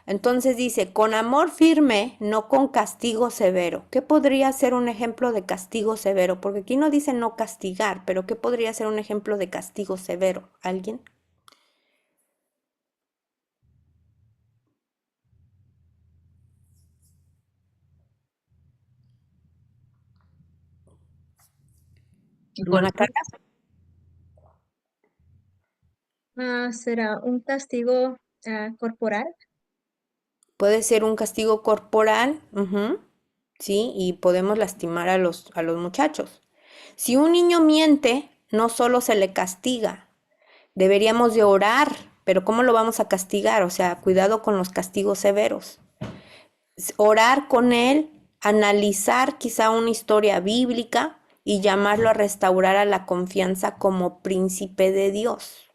Entonces dice, con amor firme, no con castigo severo. ¿Qué podría ser un ejemplo de castigo severo? Porque aquí no dice no castigar, pero ¿qué podría ser un ejemplo de castigo severo? ¿Alguien? Hermana Carla. ¿Será un castigo corporal? Puede ser un castigo corporal, sí, y podemos lastimar a los muchachos. Si un niño miente, no solo se le castiga, deberíamos de orar, pero ¿cómo lo vamos a castigar? O sea, cuidado con los castigos severos. Orar con él, analizar quizá una historia bíblica y llamarlo a restaurar a la confianza como príncipe de Dios.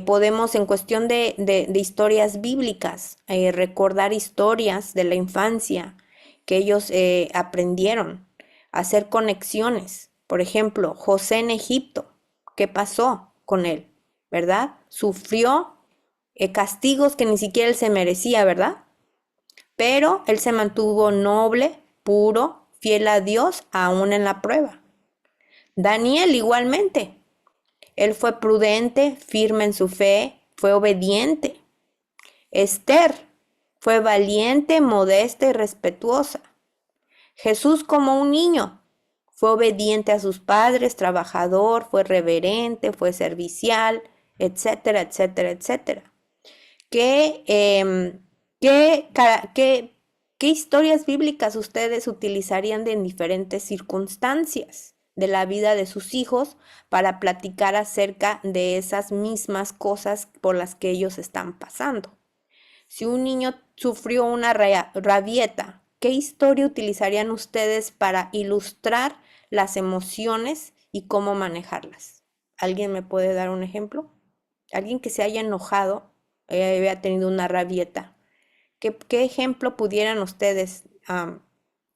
Podemos en cuestión de historias bíblicas, recordar historias de la infancia que ellos aprendieron, hacer conexiones. Por ejemplo, José en Egipto, ¿qué pasó con él? ¿Verdad? Sufrió castigos que ni siquiera él se merecía, ¿verdad? Pero él se mantuvo noble, puro, fiel a Dios, aún en la prueba. Daniel igualmente. Él fue prudente, firme en su fe, fue obediente. Esther fue valiente, modesta y respetuosa. Jesús como un niño fue obediente a sus padres, trabajador, fue reverente, fue servicial, etcétera, etcétera, etcétera. ¿Qué historias bíblicas ustedes utilizarían en diferentes circunstancias de la vida de sus hijos para platicar acerca de esas mismas cosas por las que ellos están pasando? Si un niño sufrió una rabieta, ¿qué historia utilizarían ustedes para ilustrar las emociones y cómo manejarlas? ¿Alguien me puede dar un ejemplo? Alguien que se haya enojado, haya tenido una rabieta. ¿Qué ejemplo pudieran ustedes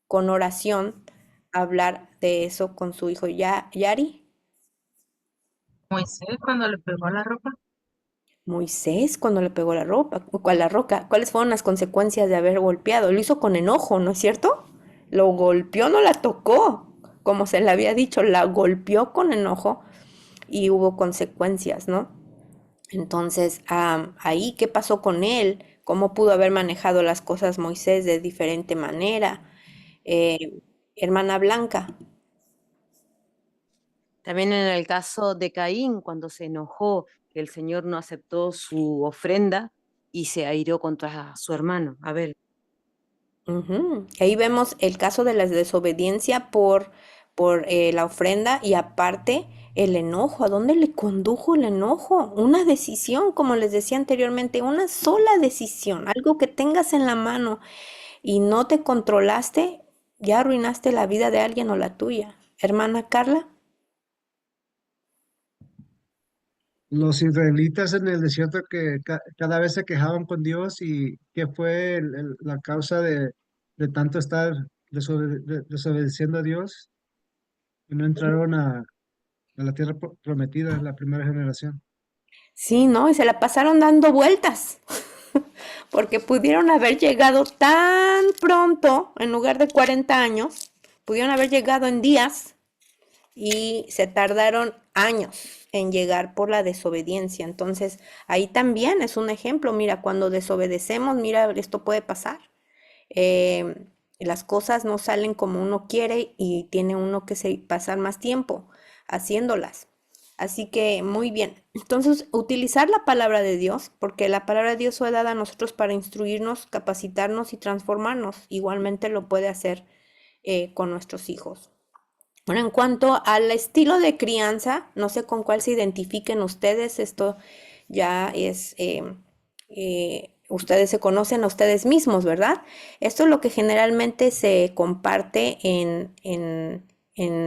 con oración hablar de eso con su hijo? ¿Yari? Moisés cuando le pegó la ropa. Moisés cuando le pegó la ropa, la roca. ¿Cuáles fueron las consecuencias de haber golpeado? Lo hizo con enojo, ¿no es cierto? Lo golpeó, no la tocó, como se le había dicho, la golpeó con enojo y hubo consecuencias, ¿no? Entonces, ahí, ¿qué pasó con él? ¿Cómo pudo haber manejado las cosas Moisés de diferente manera? Hermana Blanca. También en el caso de Caín, cuando se enojó que el Señor no aceptó su ofrenda y se airó contra su hermano, Abel. Ahí vemos el caso de la desobediencia por la ofrenda y aparte el enojo. ¿A dónde le condujo el enojo? Una decisión, como les decía anteriormente, una sola decisión, algo que tengas en la mano y no te controlaste, ya arruinaste la vida de alguien o la tuya. Hermana Carla. Los israelitas en el desierto que cada vez se quejaban con Dios y qué fue la causa de tanto estar desobedeciendo a Dios y no entraron a la tierra prometida, la primera generación. Sí, ¿no? Y se la pasaron dando vueltas, porque pudieron haber llegado tan pronto, en lugar de 40 años, pudieron haber llegado en días y se tardaron años en llegar por la desobediencia. Entonces, ahí también es un ejemplo. Mira, cuando desobedecemos, mira, esto puede pasar. Las cosas no salen como uno quiere y tiene uno que pasar más tiempo haciéndolas. Así que muy bien. Entonces, utilizar la palabra de Dios, porque la palabra de Dios fue dada a nosotros para instruirnos, capacitarnos y transformarnos. Igualmente lo puede hacer con nuestros hijos. Bueno, en cuanto al estilo de crianza, no sé con cuál se identifiquen ustedes, esto ya es, ustedes se conocen a ustedes mismos, ¿verdad? Esto es lo que generalmente se comparte en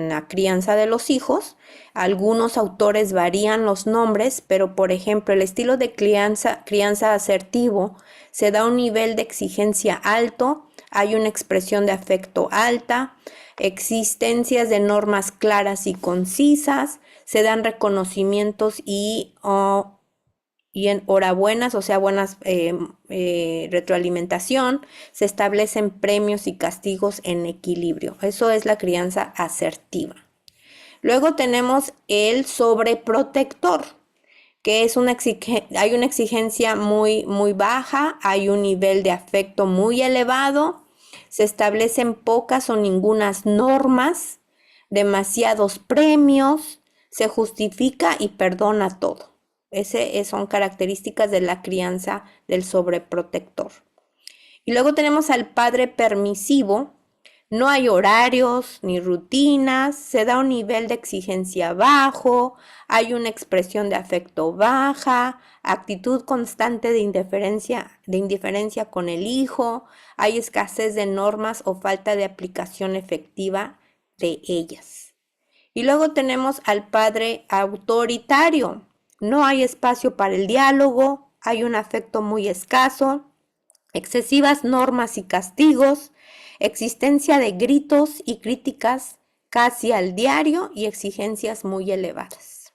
la crianza de los hijos. Algunos autores varían los nombres, pero por ejemplo, el estilo de crianza asertivo se da un nivel de exigencia alto, hay una expresión de afecto alta, existencias de normas claras y concisas, se dan reconocimientos y enhorabuenas, o sea, buenas retroalimentación, se establecen premios y castigos en equilibrio. Eso es la crianza asertiva. Luego tenemos el sobreprotector, que es hay una exigencia muy, muy baja, hay un nivel de afecto muy elevado, se establecen pocas o ningunas normas, demasiados premios, se justifica y perdona todo. Son características de la crianza del sobreprotector. Y luego tenemos al padre permisivo. No hay horarios ni rutinas, se da un nivel de exigencia bajo, hay una expresión de afecto baja, actitud constante de indiferencia con el hijo, hay escasez de normas o falta de aplicación efectiva de ellas. Y luego tenemos al padre autoritario. No hay espacio para el diálogo, hay un afecto muy escaso, excesivas normas y castigos, existencia de gritos y críticas casi al diario y exigencias muy elevadas.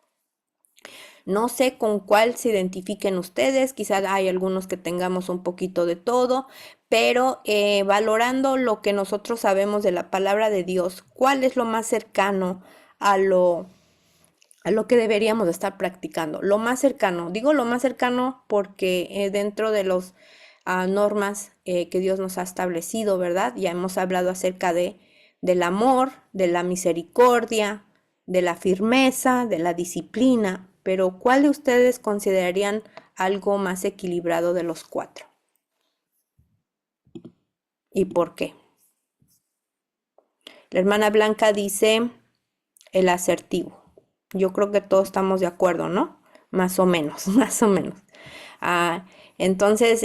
No sé con cuál se identifiquen ustedes, quizás hay algunos que tengamos un poquito de todo, pero valorando lo que nosotros sabemos de la palabra de Dios, ¿cuál es lo más cercano a lo que deberíamos estar practicando? Lo más cercano, digo lo más cercano porque dentro de los normas que Dios nos ha establecido, ¿verdad? Ya hemos hablado acerca del amor, de la misericordia, de la firmeza, de la disciplina, pero ¿cuál de ustedes considerarían algo más equilibrado de los 4? ¿Y por qué? La hermana Blanca dice el asertivo. Yo creo que todos estamos de acuerdo, ¿no? Más o menos, más o menos. Entonces,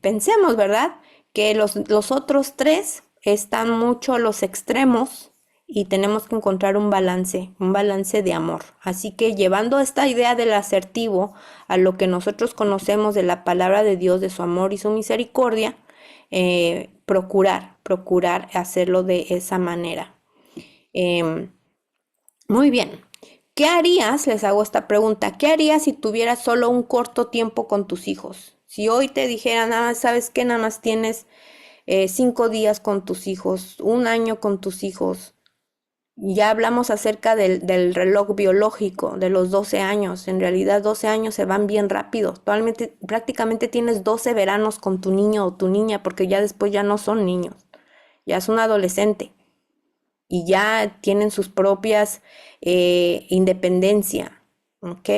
pensemos, ¿verdad? Que los otros 3 están mucho a los extremos y tenemos que encontrar un balance de amor. Así que llevando esta idea del asertivo a lo que nosotros conocemos de la palabra de Dios, de su amor y su misericordia, procurar hacerlo de esa manera. Muy bien. ¿Qué harías? Les hago esta pregunta. ¿Qué harías si tuvieras solo un corto tiempo con tus hijos? Si hoy te dijera, nada más, ¿sabes qué? Nada más tienes 5 días con tus hijos, 1 año con tus hijos. Ya hablamos acerca del reloj biológico, de los 12 años. En realidad 12 años se van bien rápido. Prácticamente tienes 12 veranos con tu niño o tu niña, porque ya después ya no son niños, ya es un adolescente. Y ya tienen sus propias independencia, ¿ok?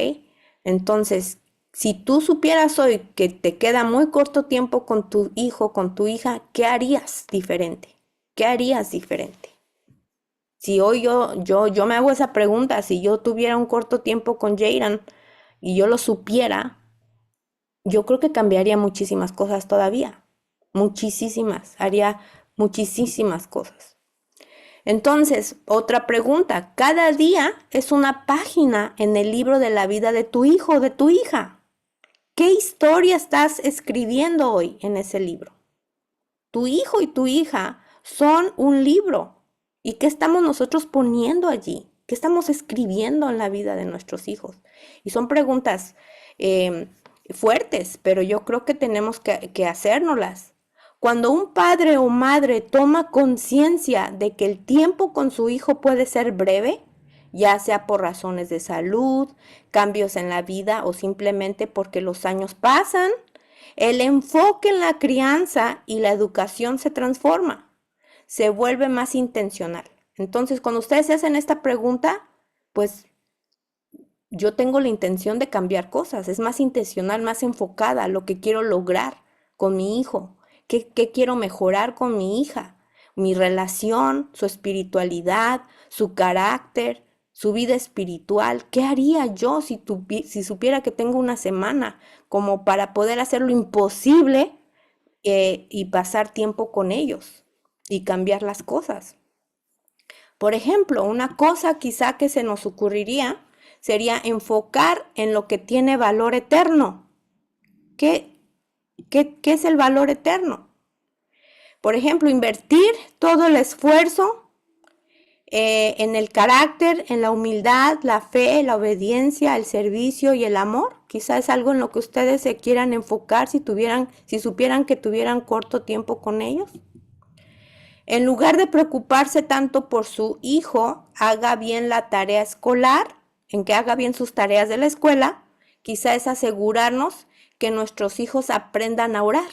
Entonces, si tú supieras hoy que te queda muy corto tiempo con tu hijo, con tu hija, ¿qué harías diferente? ¿Qué harías diferente? Si hoy yo me hago esa pregunta, si yo tuviera un corto tiempo con Jayran y yo lo supiera, yo creo que cambiaría muchísimas cosas todavía, muchísimas, haría muchísimas cosas. Entonces, otra pregunta, cada día es una página en el libro de la vida de tu hijo o de tu hija. ¿Qué historia estás escribiendo hoy en ese libro? Tu hijo y tu hija son un libro. ¿Y qué estamos nosotros poniendo allí? ¿Qué estamos escribiendo en la vida de nuestros hijos? Y son preguntas fuertes, pero yo creo que tenemos que hacérnoslas. Cuando un padre o madre toma conciencia de que el tiempo con su hijo puede ser breve, ya sea por razones de salud, cambios en la vida o simplemente porque los años pasan, el enfoque en la crianza y la educación se transforma, se vuelve más intencional. Entonces, cuando ustedes se hacen esta pregunta, pues yo tengo la intención de cambiar cosas, es más intencional, más enfocada a lo que quiero lograr con mi hijo. ¿Qué quiero mejorar con mi hija? Mi relación, su espiritualidad, su carácter, su vida espiritual. ¿Qué haría yo si supiera que tengo una semana como para poder hacer lo imposible y pasar tiempo con ellos y cambiar las cosas? Por ejemplo, una cosa quizá que se nos ocurriría sería enfocar en lo que tiene valor eterno. ¿Qué es el valor eterno? Por ejemplo, invertir todo el esfuerzo en el carácter, en la humildad, la fe, la obediencia, el servicio y el amor. Quizás es algo en lo que ustedes se quieran enfocar si supieran que tuvieran corto tiempo con ellos. En lugar de preocuparse tanto por su hijo, haga bien la tarea escolar, en que haga bien sus tareas de la escuela, quizás es asegurarnos que nuestros hijos aprendan a orar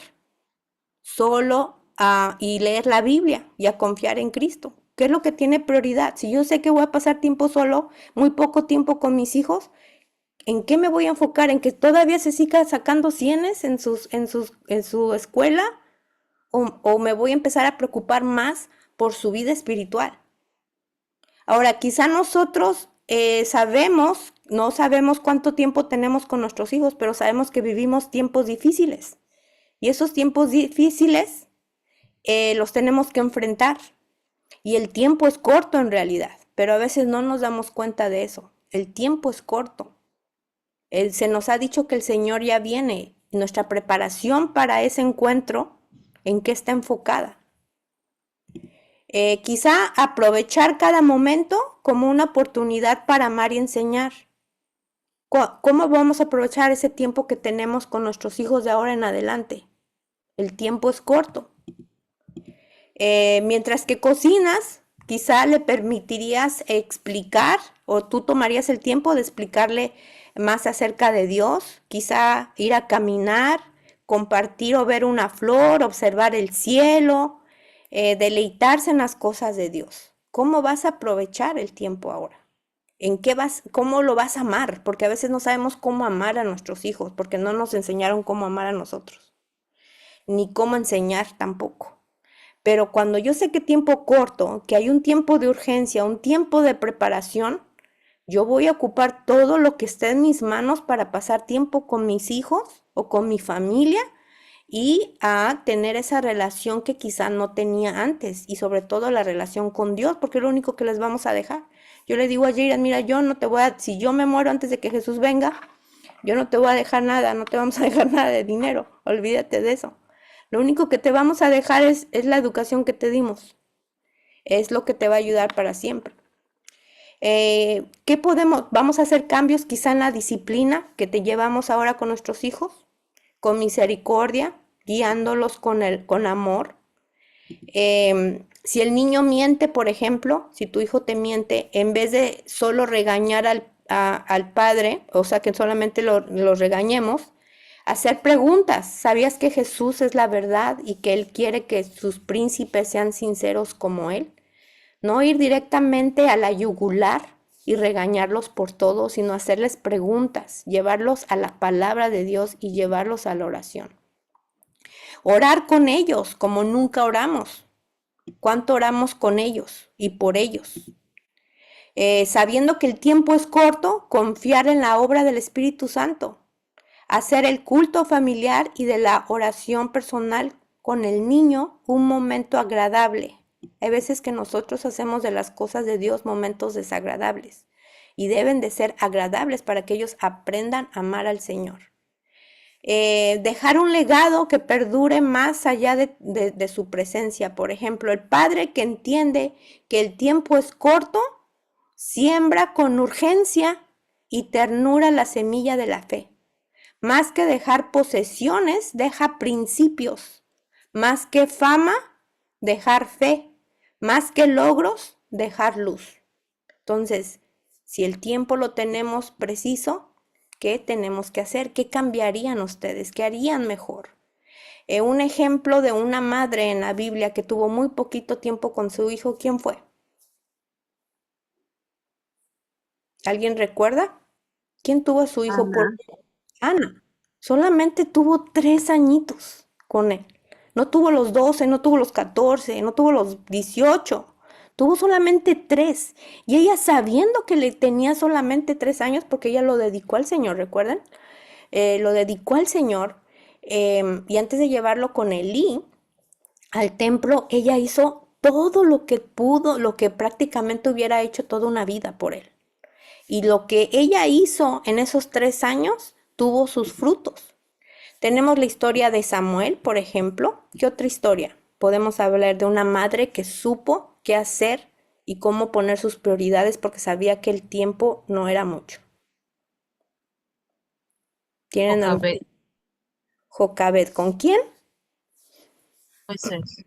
y leer la Biblia y a confiar en Cristo. ¿Qué es lo que tiene prioridad? Si yo sé que voy a pasar tiempo solo, muy poco tiempo con mis hijos, ¿En qué me voy a enfocar? ¿En que todavía se siga sacando cienes en su escuela? ¿O me voy a empezar a preocupar más por su vida espiritual? Ahora, quizá nosotros no sabemos cuánto tiempo tenemos con nuestros hijos, pero sabemos que vivimos tiempos difíciles. Y esos tiempos difíciles los tenemos que enfrentar. Y el tiempo es corto en realidad, pero a veces no nos damos cuenta de eso. El tiempo es corto. Se nos ha dicho que el Señor ya viene. Nuestra preparación para ese encuentro, ¿en qué está enfocada? Quizá aprovechar cada momento como una oportunidad para amar y enseñar. ¿Cómo vamos a aprovechar ese tiempo que tenemos con nuestros hijos de ahora en adelante? El tiempo es corto. Mientras que cocinas, quizá le permitirías explicar, o tú tomarías el tiempo de explicarle más acerca de Dios, quizá ir a caminar, compartir o ver una flor, observar el cielo, deleitarse en las cosas de Dios. ¿Cómo vas a aprovechar el tiempo ahora? ¿Cómo lo vas a amar? Porque a veces no sabemos cómo amar a nuestros hijos, porque no nos enseñaron cómo amar a nosotros, ni cómo enseñar tampoco. Pero cuando yo sé que tiempo corto, que hay un tiempo de urgencia, un tiempo de preparación, yo voy a ocupar todo lo que esté en mis manos para pasar tiempo con mis hijos o con mi familia y a tener esa relación que quizá no tenía antes, y sobre todo la relación con Dios, porque es lo único que les vamos a dejar. Yo le digo a Jaira, mira, si yo me muero antes de que Jesús venga, yo no te voy a dejar nada, no te vamos a dejar nada de dinero, olvídate de eso. Lo único que te vamos a dejar es la educación que te dimos. Es lo que te va a ayudar para siempre. Vamos a hacer cambios quizá en la disciplina que te llevamos ahora con nuestros hijos, con misericordia, guiándolos con amor. Si el niño miente, por ejemplo, si tu hijo te miente, en vez de solo regañar al padre, o sea, que solamente lo regañemos, hacer preguntas. ¿Sabías que Jesús es la verdad y que Él quiere que sus príncipes sean sinceros como Él? No ir directamente a la yugular y regañarlos por todo, sino hacerles preguntas, llevarlos a la palabra de Dios y llevarlos a la oración. Orar con ellos como nunca oramos. ¿Cuánto oramos con ellos y por ellos? Sabiendo que el tiempo es corto, confiar en la obra del Espíritu Santo. Hacer el culto familiar y de la oración personal con el niño un momento agradable. Hay veces que nosotros hacemos de las cosas de Dios momentos desagradables y deben de ser agradables para que ellos aprendan a amar al Señor. Dejar un legado que perdure más allá de su presencia. Por ejemplo, el padre que entiende que el tiempo es corto, siembra con urgencia y ternura la semilla de la fe. Más que dejar posesiones, deja principios. Más que fama, dejar fe. Más que logros, dejar luz. Entonces, si el tiempo lo tenemos preciso, ¿qué tenemos que hacer? ¿Qué cambiarían ustedes? ¿Qué harían mejor? Un ejemplo de una madre en la Biblia que tuvo muy poquito tiempo con su hijo, ¿quién fue? ¿Alguien recuerda? ¿Quién tuvo a su hijo por Ana? Solamente tuvo 3 añitos con él. No tuvo los 12, no tuvo los 14, no tuvo los 18. Tuvo solamente 3. Y ella, sabiendo que le tenía solamente 3 años, porque ella lo dedicó al Señor, ¿recuerdan? Lo dedicó al Señor. Y antes de llevarlo con Elí al templo, ella hizo todo lo que pudo, lo que prácticamente hubiera hecho toda una vida por él. Y lo que ella hizo en esos 3 años tuvo sus frutos. Tenemos la historia de Samuel, por ejemplo. ¿Qué otra historia? Podemos hablar de una madre que supo qué hacer y cómo poner sus prioridades porque sabía que el tiempo no era mucho. ¿Tienen algo? Jocabed. ¿Con quién? Moisés.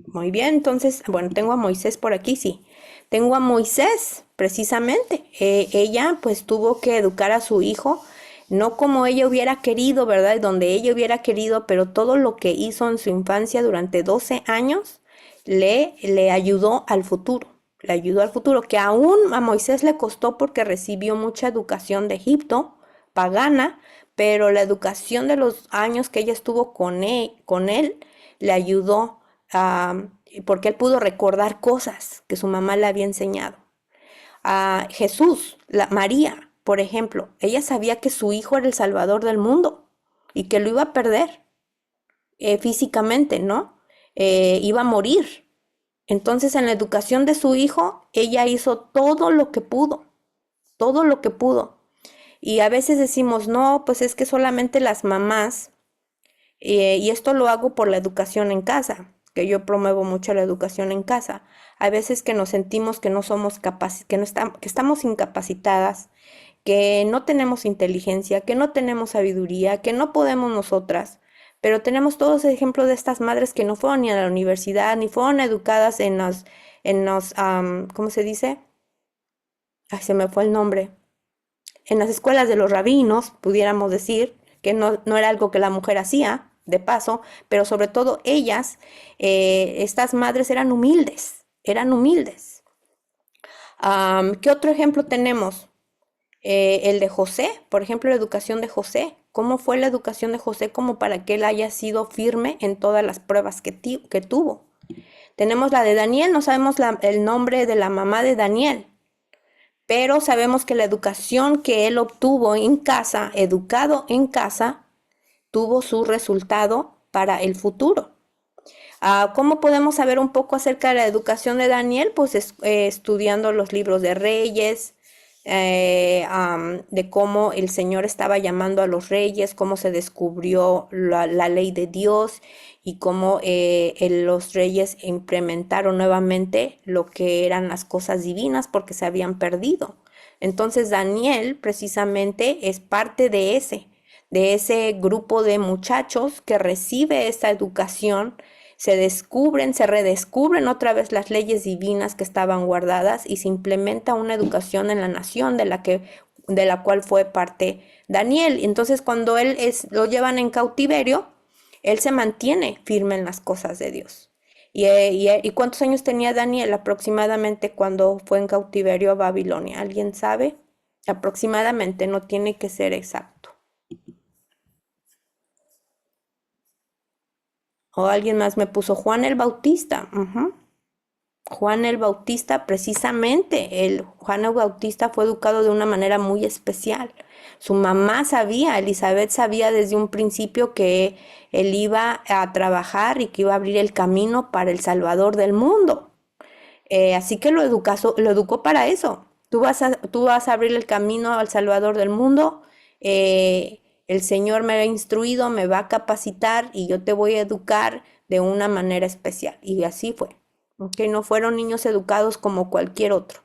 Muy bien, entonces, bueno, tengo a Moisés por aquí, sí. Tengo a Moisés, precisamente. Ella pues tuvo que educar a su hijo, no como ella hubiera querido, ¿verdad? Donde ella hubiera querido, pero todo lo que hizo en su infancia durante 12 años le ayudó al futuro. Le ayudó al futuro, que aún a Moisés le costó porque recibió mucha educación de Egipto, pagana, pero la educación de los años que ella estuvo con él le ayudó porque él pudo recordar cosas que su mamá le había enseñado. A Jesús, María, por ejemplo, ella sabía que su hijo era el Salvador del mundo y que lo iba a perder físicamente, ¿no? Iba a morir. Entonces, en la educación de su hijo, ella hizo todo lo que pudo, todo lo que pudo. Y a veces decimos, no, pues es que solamente las mamás, y esto lo hago por la educación en casa, que yo promuevo mucho la educación en casa. A veces que nos sentimos que no somos capaces, que estamos incapacitadas, que no tenemos inteligencia, que no tenemos sabiduría, que no podemos nosotras, pero tenemos todos ejemplos de estas madres que no fueron ni a la universidad, ni fueron educadas en los, ¿cómo se dice? Ay, se me fue el nombre. En las escuelas de los rabinos, pudiéramos decir, que no era algo que la mujer hacía, de paso, pero sobre todo ellas, estas madres eran humildes, eran humildes. ¿Qué otro ejemplo tenemos? El de José, por ejemplo, la educación de José. ¿Cómo fue la educación de José como para que él haya sido firme en todas las pruebas que tuvo? Tenemos la de Daniel, no sabemos el nombre de la mamá de Daniel, pero sabemos que la educación que él obtuvo en casa, educado en casa, tuvo su resultado para el futuro. ¿Cómo podemos saber un poco acerca de la educación de Daniel? Pues estudiando los libros de Reyes, de cómo el Señor estaba llamando a los reyes, cómo se descubrió la ley de Dios y cómo los reyes implementaron nuevamente lo que eran las cosas divinas porque se habían perdido. Entonces Daniel precisamente es parte de ese grupo de muchachos que recibe esta educación. Se redescubren otra vez las leyes divinas que estaban guardadas y se implementa una educación en la nación de la cual fue parte Daniel. Entonces, cuando lo llevan en cautiverio, él se mantiene firme en las cosas de Dios. ¿Y cuántos años tenía Daniel aproximadamente cuando fue en cautiverio a Babilonia? ¿Alguien sabe? Aproximadamente, no tiene que ser exacto. O alguien más me puso Juan el Bautista. Juan el Bautista, precisamente, Juan el Bautista fue educado de una manera muy especial. Su mamá sabía, Elizabeth sabía desde un principio que él iba a trabajar y que iba a abrir el camino para el Salvador del mundo. Así que lo educó para eso. Tú vas a abrir el camino al Salvador del mundo. El Señor me ha instruido, me va a capacitar y yo te voy a educar de una manera especial. Y así fue. ¿Okay? No fueron niños educados como cualquier otro.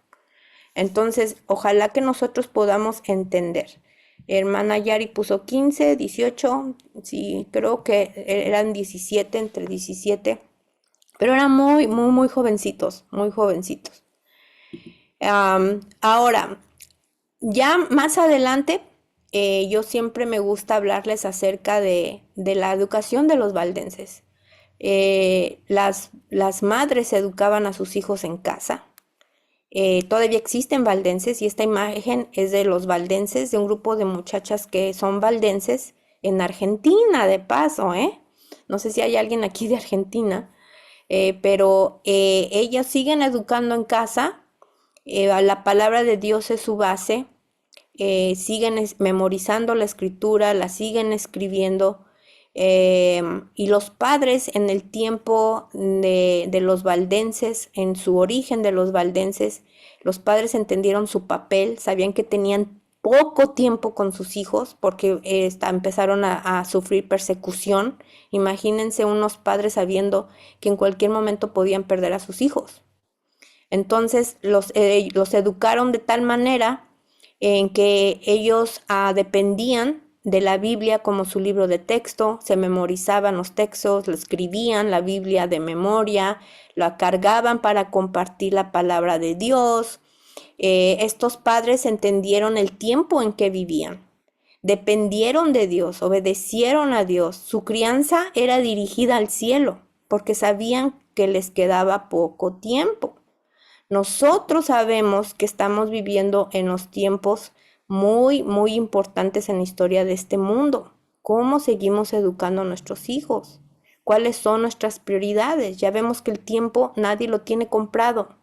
Entonces, ojalá que nosotros podamos entender. Hermana Yari puso 15, 18, sí, creo que eran 17, entre 17, pero eran muy, muy, muy jovencitos, muy jovencitos. Ahora, ya más adelante, yo siempre me gusta hablarles acerca de la educación de los valdenses. Las madres educaban a sus hijos en casa. Todavía existen valdenses y esta imagen es de los valdenses, de un grupo de muchachas que son valdenses en Argentina, de paso, No sé si hay alguien aquí de Argentina, pero ellas siguen educando en casa. La palabra de Dios es su base. Siguen memorizando la escritura, la siguen escribiendo. Y los padres en el tiempo de los valdenses, en su origen de los valdenses, los padres entendieron su papel, sabían que tenían poco tiempo con sus hijos porque empezaron a sufrir persecución. Imagínense unos padres sabiendo que en cualquier momento podían perder a sus hijos. Entonces los educaron de tal manera en que ellos dependían de la Biblia como su libro de texto, se memorizaban los textos, lo escribían la Biblia de memoria, la cargaban para compartir la palabra de Dios. Estos padres entendieron el tiempo en que vivían, dependieron de Dios, obedecieron a Dios. Su crianza era dirigida al cielo porque sabían que les quedaba poco tiempo. Nosotros sabemos que estamos viviendo en los tiempos muy, muy importantes en la historia de este mundo. ¿Cómo seguimos educando a nuestros hijos? ¿Cuáles son nuestras prioridades? Ya vemos que el tiempo nadie lo tiene comprado.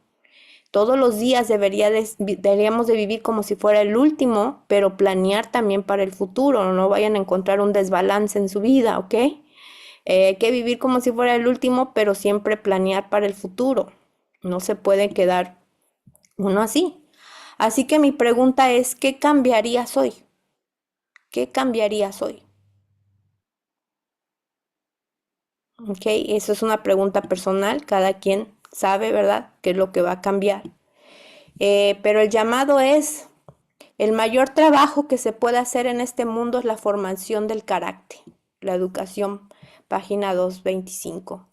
Todos los días deberíamos de vivir como si fuera el último, pero planear también para el futuro. No vayan a encontrar un desbalance en su vida, ¿ok? Hay que vivir como si fuera el último, pero siempre planear para el futuro. No se puede quedar uno así. Así que mi pregunta es, ¿qué cambiarías hoy? ¿Qué cambiarías hoy? ¿Ok? Eso es una pregunta personal. Cada quien sabe, ¿verdad?, qué es lo que va a cambiar. Pero el llamado es, el mayor trabajo que se puede hacer en este mundo es la formación del carácter. La educación, página 225.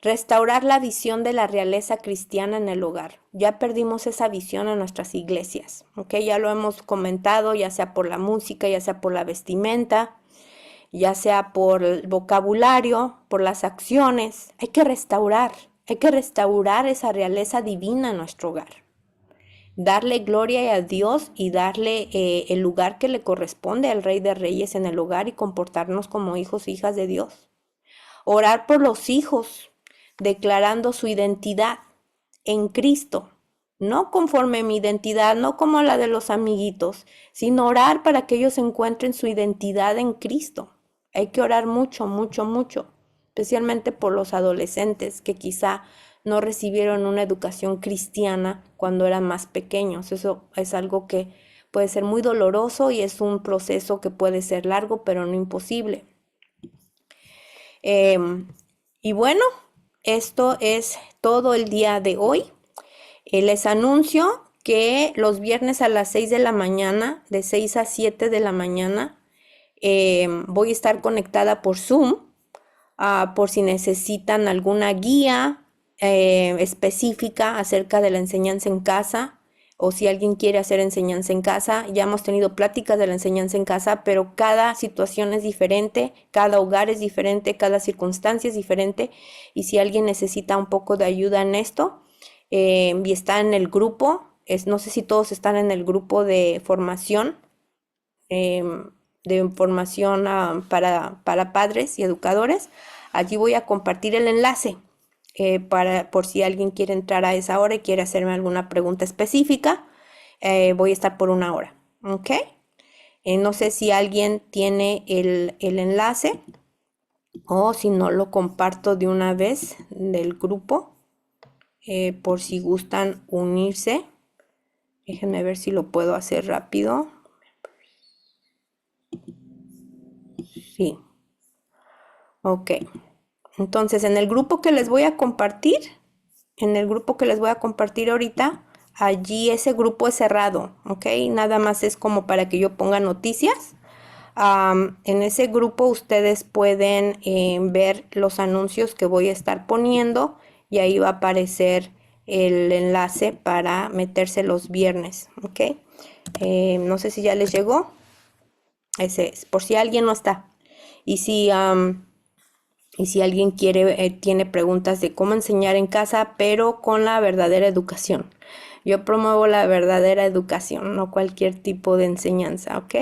Restaurar la visión de la realeza cristiana en el hogar. Ya perdimos esa visión en nuestras iglesias, ¿ok? Ya lo hemos comentado, ya sea por la música, ya sea por la vestimenta, ya sea por el vocabulario, por las acciones. Hay que restaurar esa realeza divina en nuestro hogar. Darle gloria a Dios y darle el lugar que le corresponde al Rey de Reyes en el hogar y comportarnos como hijos e hijas de Dios. Orar por los hijos, declarando su identidad en Cristo, no conforme mi identidad, no como la de los amiguitos, sino orar para que ellos encuentren su identidad en Cristo. Hay que orar mucho, mucho, mucho, especialmente por los adolescentes que quizá no recibieron una educación cristiana cuando eran más pequeños. Eso es algo que puede ser muy doloroso y es un proceso que puede ser largo, pero no imposible. Y bueno, esto es todo el día de hoy. Les anuncio que los viernes a las 6 de la mañana, de 6 a 7 de la mañana, voy a estar conectada por Zoom, por si necesitan alguna guía específica acerca de la enseñanza en casa, o si alguien quiere hacer enseñanza en casa. Ya hemos tenido pláticas de la enseñanza en casa, pero cada situación es diferente, cada hogar es diferente, cada circunstancia es diferente, y si alguien necesita un poco de ayuda en esto, y está en el grupo, no sé si todos están en el grupo de formación, para padres y educadores. Allí voy a compartir el enlace por si alguien quiere entrar a esa hora y quiere hacerme alguna pregunta específica. Voy a estar por 1 hora, ¿ok? No sé si alguien tiene el enlace o si no lo comparto de una vez del grupo, por si gustan unirse. Déjenme ver si lo puedo hacer rápido. Sí. Ok. Entonces, en el grupo que les voy a compartir, ahorita, allí ese grupo es cerrado, ¿ok? Nada más es como para que yo ponga noticias. En ese grupo ustedes pueden ver los anuncios que voy a estar poniendo y ahí va a aparecer el enlace para meterse los viernes, ¿ok? No sé si ya les llegó. Ese es, por si alguien no está. Y si alguien tiene preguntas de cómo enseñar en casa, pero con la verdadera educación. Yo promuevo la verdadera educación, no cualquier tipo de enseñanza, ¿ok?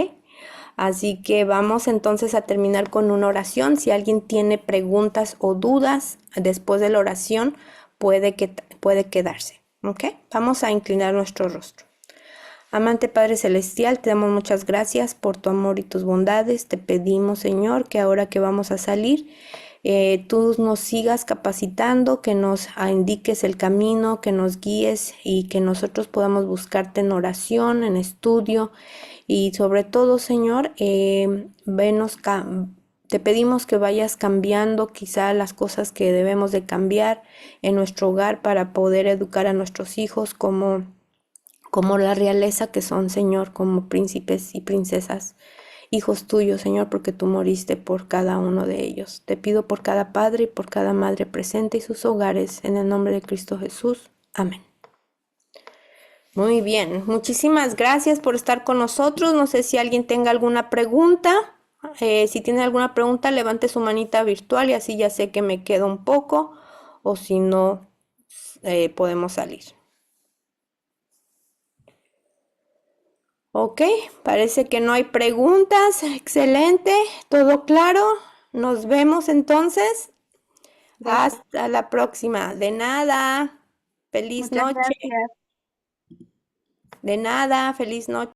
Así que vamos entonces a terminar con una oración. Si alguien tiene preguntas o dudas después de la oración, puede quedarse, ¿ok? Vamos a inclinar nuestro rostro. Amante Padre Celestial, te damos muchas gracias por tu amor y tus bondades. Te pedimos, Señor, que ahora que vamos a salir, tú nos sigas capacitando, que nos indiques el camino, que nos guíes y que nosotros podamos buscarte en oración, en estudio y sobre todo, Señor, te pedimos que vayas cambiando quizá las cosas que debemos de cambiar en nuestro hogar para poder educar a nuestros hijos como la realeza que son, Señor, como príncipes y princesas, hijos tuyos, Señor, porque tú moriste por cada uno de ellos. Te pido por cada padre y por cada madre presente y sus hogares, en el nombre de Cristo Jesús. Amén. Muy bien, muchísimas gracias por estar con nosotros. No sé si alguien tenga alguna pregunta. Si tiene alguna pregunta, levante su manita virtual y así ya sé que me quedo un poco, o si no, podemos salir. Ok, parece que no hay preguntas. Excelente, todo claro. Nos vemos entonces. Gracias. Hasta la próxima. De nada. Feliz Muchas noche. gracias. De nada. Feliz noche.